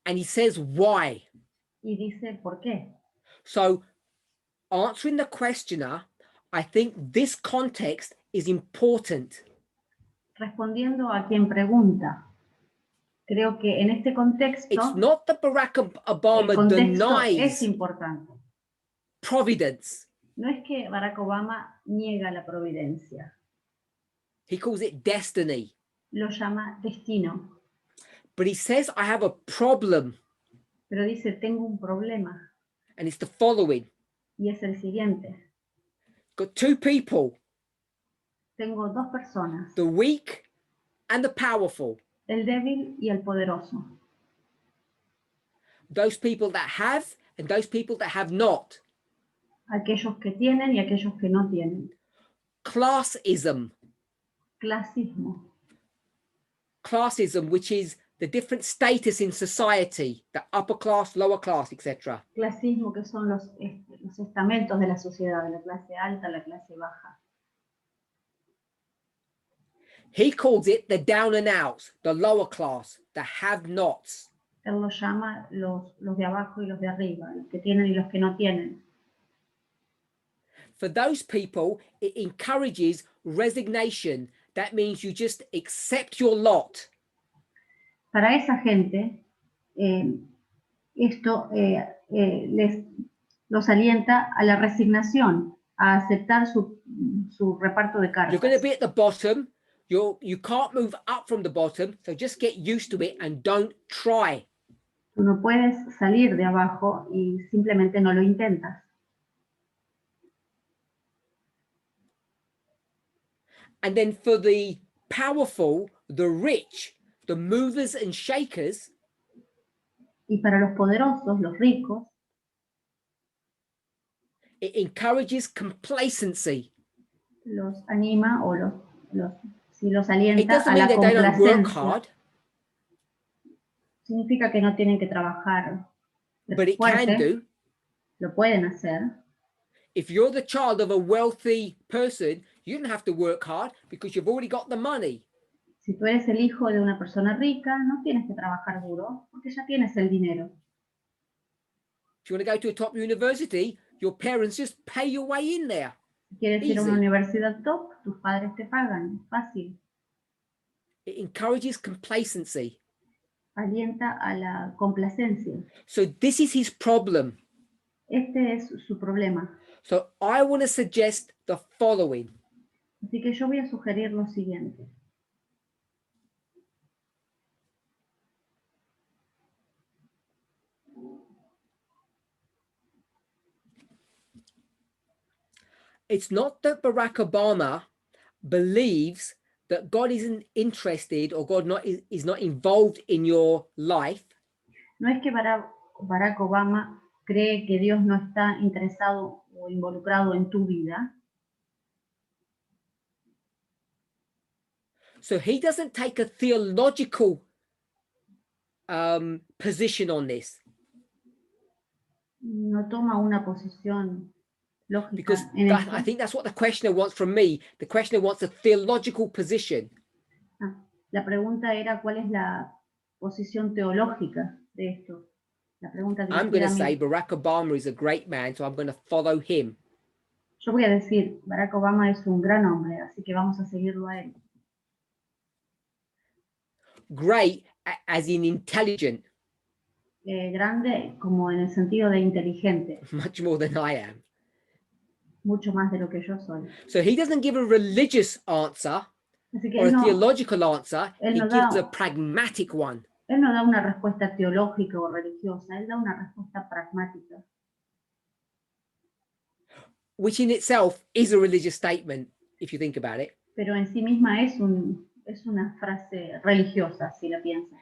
And he says why. Y dice, ¿por qué? So answering the questioner, I think this context is important. Respondiendo a quien pregunta, creo que en este contexto, It's not that Barack el Obama contexto es denies importante. providence. No es que Barack Obama niega la providencia. He calls it destiny. Lo llama destino. But he says, I have a problem. Pero dice, tengo un problema. And it's the following. Y es el siguiente. Got 2 people, Tengo 2 personas, the weak and the powerful. el débil y el poderoso. Those people that have and those people that have not. Aquellos que tienen y aquellos que no tienen. Classism. Clasismo. Classism, which is the different status in society, the upper class, lower class, etc. Clasismo, que son los estamentos de la sociedad, de la clase alta, la clase baja. He calls it the down and outs, the lower class, the have-nots. Él los llama los de abajo y los de arriba, los que tienen y los que no tienen. For those people, it encourages resignation. That means you just accept your lot. Para esa gente, esto los alienta a la resignación, a aceptar su reparto de cargas. You're going to be at the bottom. You can't move up from the bottom, so just get used to it and don't try. Tú no puedes salir de abajo y simplemente no lo intentas. And then for the powerful, the rich, the movers and shakers, y para los poderosos, los ricos, it encourages complacency. Los anima o los It alienta doesn't a mean la that they don't work complacencia. hard, Significa que no tienen que trabajar but it fuerte, can do. lo pueden hacer. If you're the child of a wealthy person, you don't have to work hard because you've already got the money. Si tú eres el hijo de una persona rica, no tienes que trabajar duro, porque ya tienes el dinero. If you want to go to a top university, your parents just pay your way in there. Si quieres ir a una Easy. universidad top, tus padres te pagan, es fácil. It encourages complacency. Alienta a la complacencia. So this is his problem. Este es su problema. So I want to suggest the following. Así que yo voy a sugerir lo siguiente. It's not that Barack Obama believes that God isn't interested or God is not involved in your life. No es que Barack Obama cree que Dios no está interesado o involucrado en tu vida. So he doesn't take a theological position on this. No toma una posición lógica Because en that, esto. I think that's what the questioner wants from me. The questioner wants a theological position. La pregunta era cuál es la posición teológica de esto. La pregunta I'm going dirigida to a say mí. Barack Obama is a great man, so I'm going to follow him. Yo voy a decir, Barack Obama es un gran hombre, así que vamos a seguirlo a él. Great as in intelligent, Grande como en el sentido de inteligente, much more than I am. mucho más de lo que yo soy. So he doesn't give a religious answer Así que or a él no theological answer. He no gives da- a pragmatic one, da una respuesta teológica o religiosa, él da una respuesta pragmática, which in itself is a religious statement, if you think about it. pero en sí misma es una frase religiosa, si la piensas.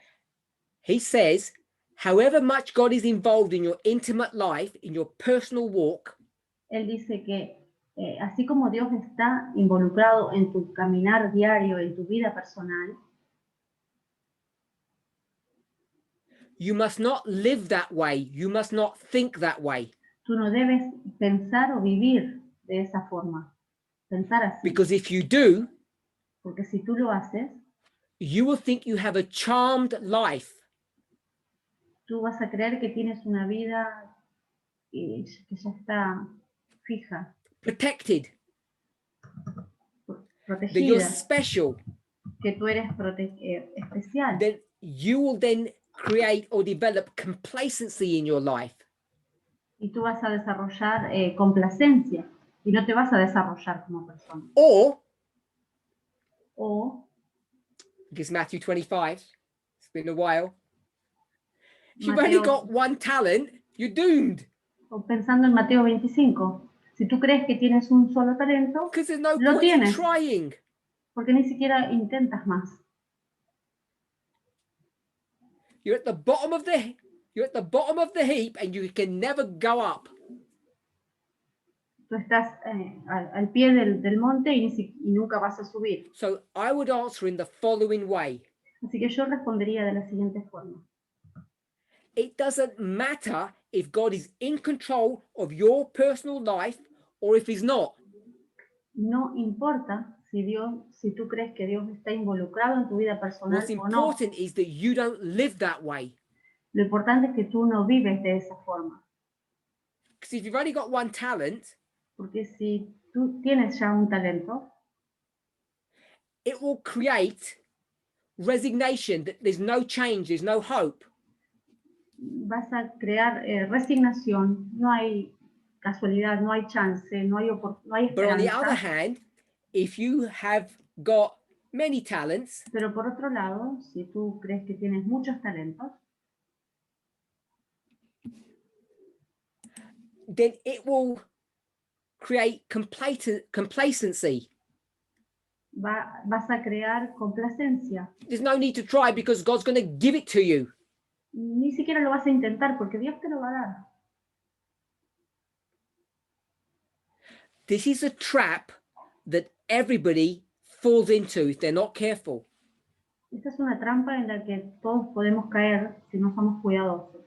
He says, however much God is involved in your intimate life, in your personal walk, Él dice que así como Dios está involucrado en tu caminar diario, en tu vida personal, you must not live that way. You must not think that way. tú no debes pensar o vivir de esa forma, pensar así. Because if you do, Porque si tú lo haces, you will think you have a charmed life. tú vas a creer que tienes una vida que ya está fija, Protected, that you're protegida, special. que tú eres especial. Then you will then create or develop complacency in your life. Y tú vas a desarrollar complacencia y no te vas a desarrollar como persona. Or, O, I guess Matthew 25, it's been a while. If you've only Mateo, got one talent, you're doomed. o pensando en Mateo 25, si tú crees que tienes un solo talento, Because there's no lo point in tienes, trying. porque ni siquiera intentas más. You're at the bottom of the heap and you can never go up. Tú estás al pie del monte y nunca vas a subir. So I would answer in the following way. Así que yo respondería de la siguiente forma. It doesn't matter if God is in control of your personal life or if he's not. No importa si tú crees que Dios está involucrado en tu vida personal What's o no. important is that you don't live that way. Lo importante es que tú no vives de esa forma. Because if you've only got one talent, Porque si tú tienes ya un talento, it will create resignation, that there's no change, there's no hope. vas a crear resignación, no hay casualidad, no hay chance, no hay But on the other esperanza. hand, if you have got many talents, Pero por otro lado, si tú crees que tienes muchos talentos, then it will create complacency. vas a crear complacencia. There's no need to try because God's going to give it to you. Ni siquiera lo vas a intentar porque Dios te lo va a dar. This is a trap that everybody falls into if they're not careful. Esta es una trampa en la que todos podemos caer si no somos cuidadosos.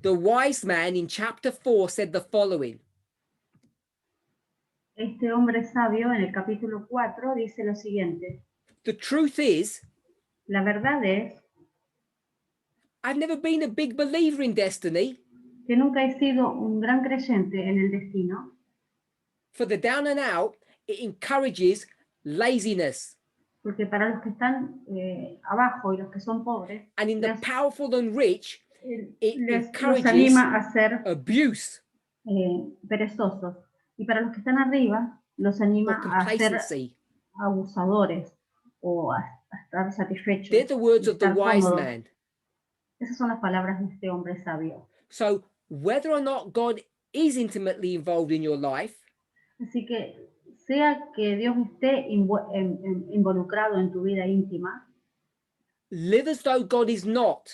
The wise man in chapter 4 said the following. Este hombre sabio en el capítulo 4 dice lo siguiente. The truth is, La verdad es I've never been a big believer in destiny. que nunca he sido un gran creyente en el destino. For the down and out, it encourages laziness. Porque para los que están abajo y los que son pobres, And in the les, powerful and rich, it los encourages anima a ser abuse perezosos. Y para los que están arriba, los or anima a ser complacency. abusadores o a estar satisfechos. They're the words y of the estar wise cómodos. man. Esas son las palabras de este hombre sabio. So whether or not God is intimately involved in your life, Así que sea que Dios esté involucrado en tu vida íntima, live as though God is not,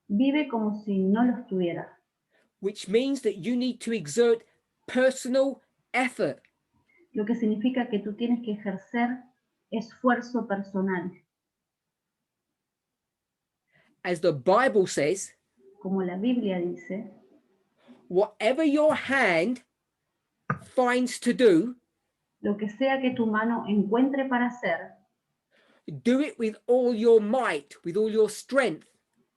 vive como si no lo estuviera. which means that you need to exert personal effort. lo que significa que tú tienes que ejercer esfuerzo personal. As the Bible says, Como la Biblia dice, whatever your hand finds to do, lo que sea que tu mano encuentre para hacer, do it with all your might, with all your strength.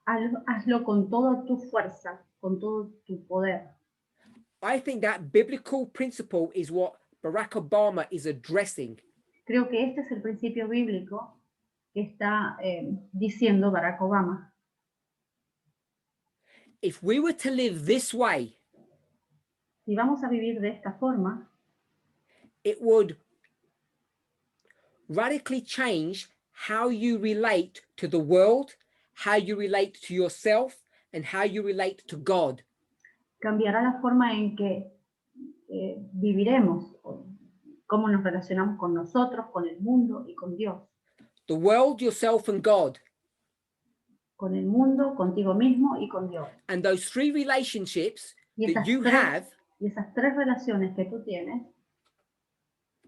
hazlo con toda tu fuerza, con todo tu poder. I think that biblical principle is what Barack Obama is addressing. Creo que este es el principio bíblico que está diciendo Barack Obama. If we were to live this way, Si vamos a vivir de esta forma, it would radically change how you relate to the world, how you relate to yourself, and how you relate to God. cambiará la forma en que viviremos, cómo nos relacionamos con nosotros, con el mundo y con Dios. The world, yourself, and God. Con el mundo, contigo mismo y con Dios. And those three relationships Y that esas, you tres, have, y esas tres relaciones que tú tienes,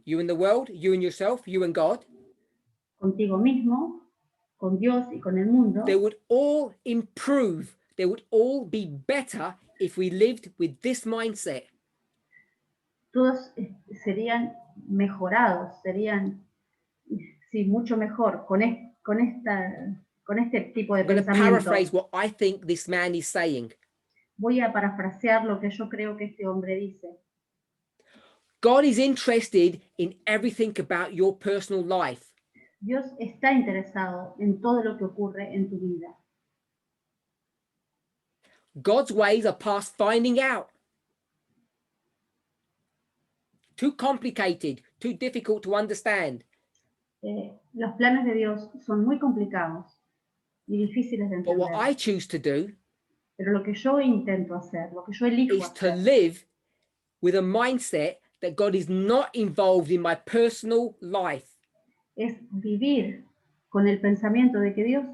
you and the world, you and yourself, you and God, contigo mismo, con Dios y con el mundo, they would all improve. They would all be better if we lived with this mindset. todos serían mejorados, serían sí, mucho mejor con este tipo de I'm going to pensamiento. paraphrase what I think this man is saying. Voy a parafrasear lo que yo creo que este hombre dice. God is interested in everything about your personal life. Dios está interesado en todo lo que ocurre en tu vida. God's ways are past finding out. Too complicated, too difficult to understand. Los planes de Dios son muy complicados y difíciles de But what entender. I choose to do Pero lo que yo intento hacer, lo que yo elijo is to hacer, live with a mindset that God is not involved in my personal life. es vivir con el pensamiento de que Dios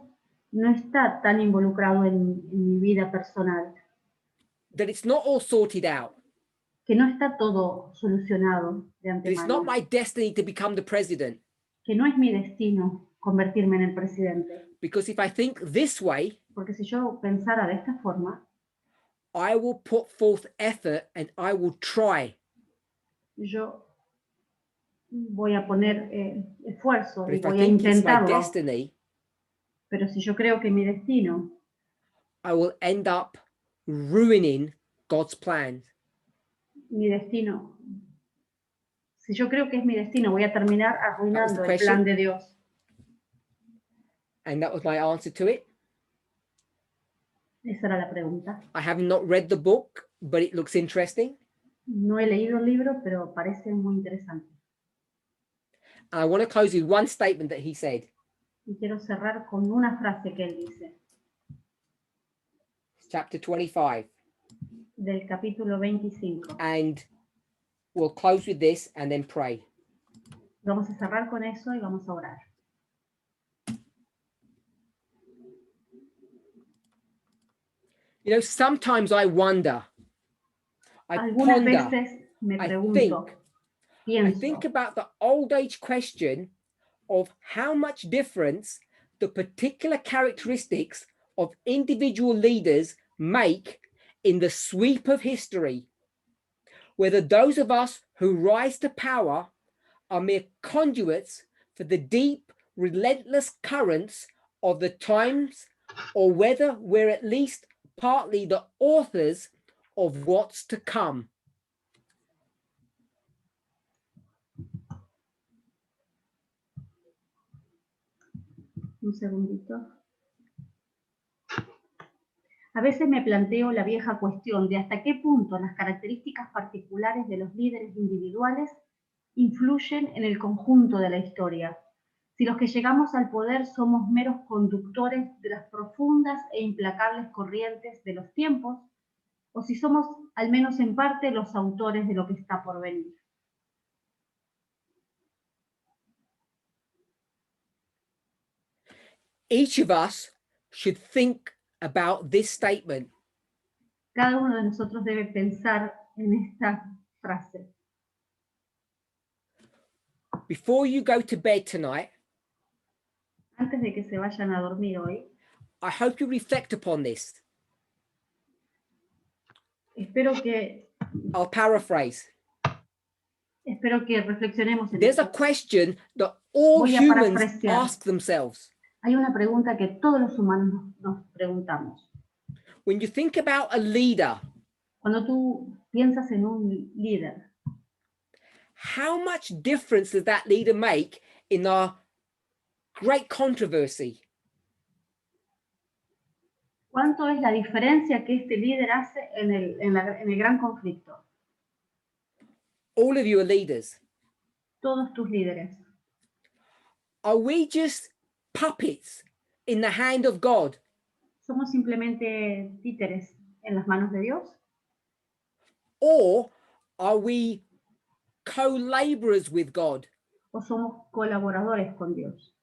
no está tan involucrado en mi vida personal, That it's not all sorted out. que no está todo solucionado de That it's not antemano, my destiny to become the president. que no es mi destino convertirme en el presidente. Because if I think this way, Porque si yo pensara de esta forma, I will put forth effort and I will try. yo voy a poner esfuerzo But y if I voy a think it's my intentarlo. destiny, Pero si yo creo que mi destino, I will end up ruining God's plans. mi destino, si yo creo que es mi destino, voy a terminar arruinando el question. plan de Dios. And that was my answer to it. Esa era la pregunta. I have not read the book, but it looks interesting. No he leído el libro, pero parece muy interesante. And I want to close with one statement that he said. Y quiero cerrar con una frase que él dice, It's chapter 25. del capítulo 25. And we'll close with this and then pray. Vamos a cerrar con eso y vamos a orar. You know, sometimes I wonder, I Algunas ponder, veces me I pregunto, I think pienso, about the old age question of how much difference the particular characteristics of individual leaders make in the sweep of history, whether those of us who rise to power are mere conduits for the deep, relentless currents of the times, or whether we're at least partly the authors of what's to come. un segundito. A veces me planteo la vieja cuestión de hasta qué punto las características particulares de los líderes individuales influyen en el conjunto de la historia. Si los que llegamos al poder somos meros conductores de las profundas e implacables corrientes de los tiempos, o si somos, al menos en parte, los autores de lo que está por venir. Each of us should think about this statement. Cada uno de nosotros debe pensar en esta frase. Before you go to bed tonight, Antes de que se vayan a dormir hoy, I hope you reflect upon this. espero que reflexionemos en There's a esto. question that all Voy a humans parafrasear. ask themselves. Hay una pregunta que todos los humanos nos preguntamos. When you think about a leader, Cuando tú piensas en un líder, how much difference does that leader make in our great controversy? ¿cuánto es la diferencia que este líder hace en el gran conflicto? All of you are leaders. Todos tus líderes. Are we just puppets in the hand of God? ¿Somos simplemente títeres en las manos de Dios? Or are we co-laborers with God? ¿O somos colaboradores con Dios?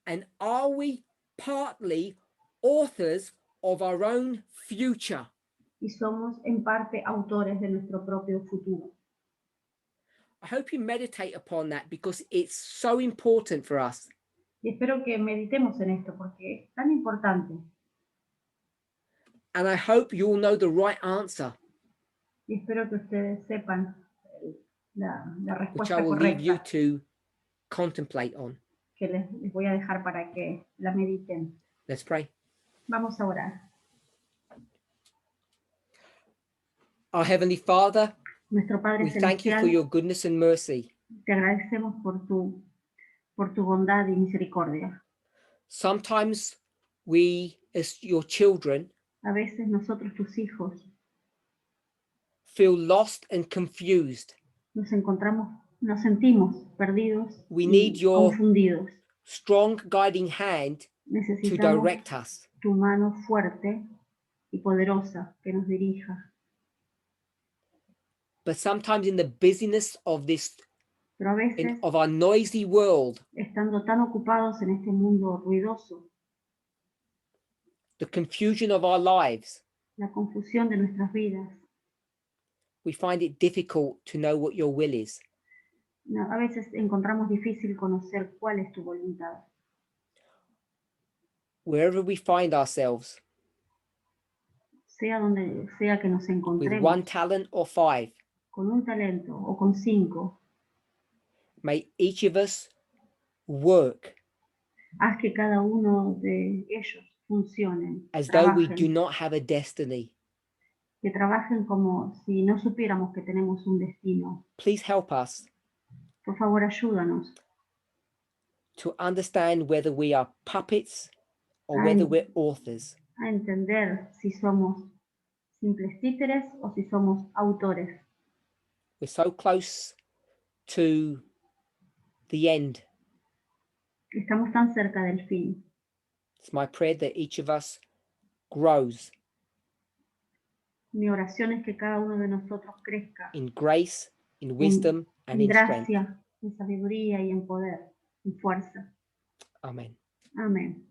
And are we partly authors of our own future? Y somos en parte autores de nuestro propio futuro. I hope you meditate upon that because it's so important for us. Y espero que meditemos en esto porque es tan importante. And I hope you all know the right answer, Y espero que ustedes sepan la which respuesta I will leave you correcta to contemplate on. que les voy a dejar para que la mediten. Let's pray. Vamos a orar. Our Heavenly Father, Nuestro Padre we thank you Celestial, for your goodness and mercy. te agradecemos por tu bondad y misericordia. Sometimes we, as your children, A veces nosotros, tus hijos, feel lost and confused. nos sentimos perdidos We y need your confundidos. strong guiding hand to Necesitamos direct us. tu mano fuerte y poderosa que nos dirija. But sometimes in the busyness of this, Pero a veces, of our noisy world, estando tan ocupados en este mundo ruidoso, the confusion of our lives, la confusión de nuestras vidas, we find it difficult to know what your will is. a veces encontramos difícil conocer cuál es tu voluntad. Wherever we find ourselves, Sea donde sea que nos with encontremos, one talent or 5, con un talento o con 5, may each of us work haz que cada uno de ellos funcionen, as though we trabajen, do not have a destiny. que trabajen como si no supiéramos que tenemos un destino. Please help us Por favor, ayúdanos to understand whether we are puppets or Ay. whether we're authors. a entender si somos simples títeres o si somos autores. We're so close to the end. Estamos tan cerca del fin. It's my prayer that each of us grows Mi oración es que cada uno de nosotros crezca in grace, in wisdom, and en in strength. gracia, en sabiduría y en poder, en fuerza. Amen. Amén.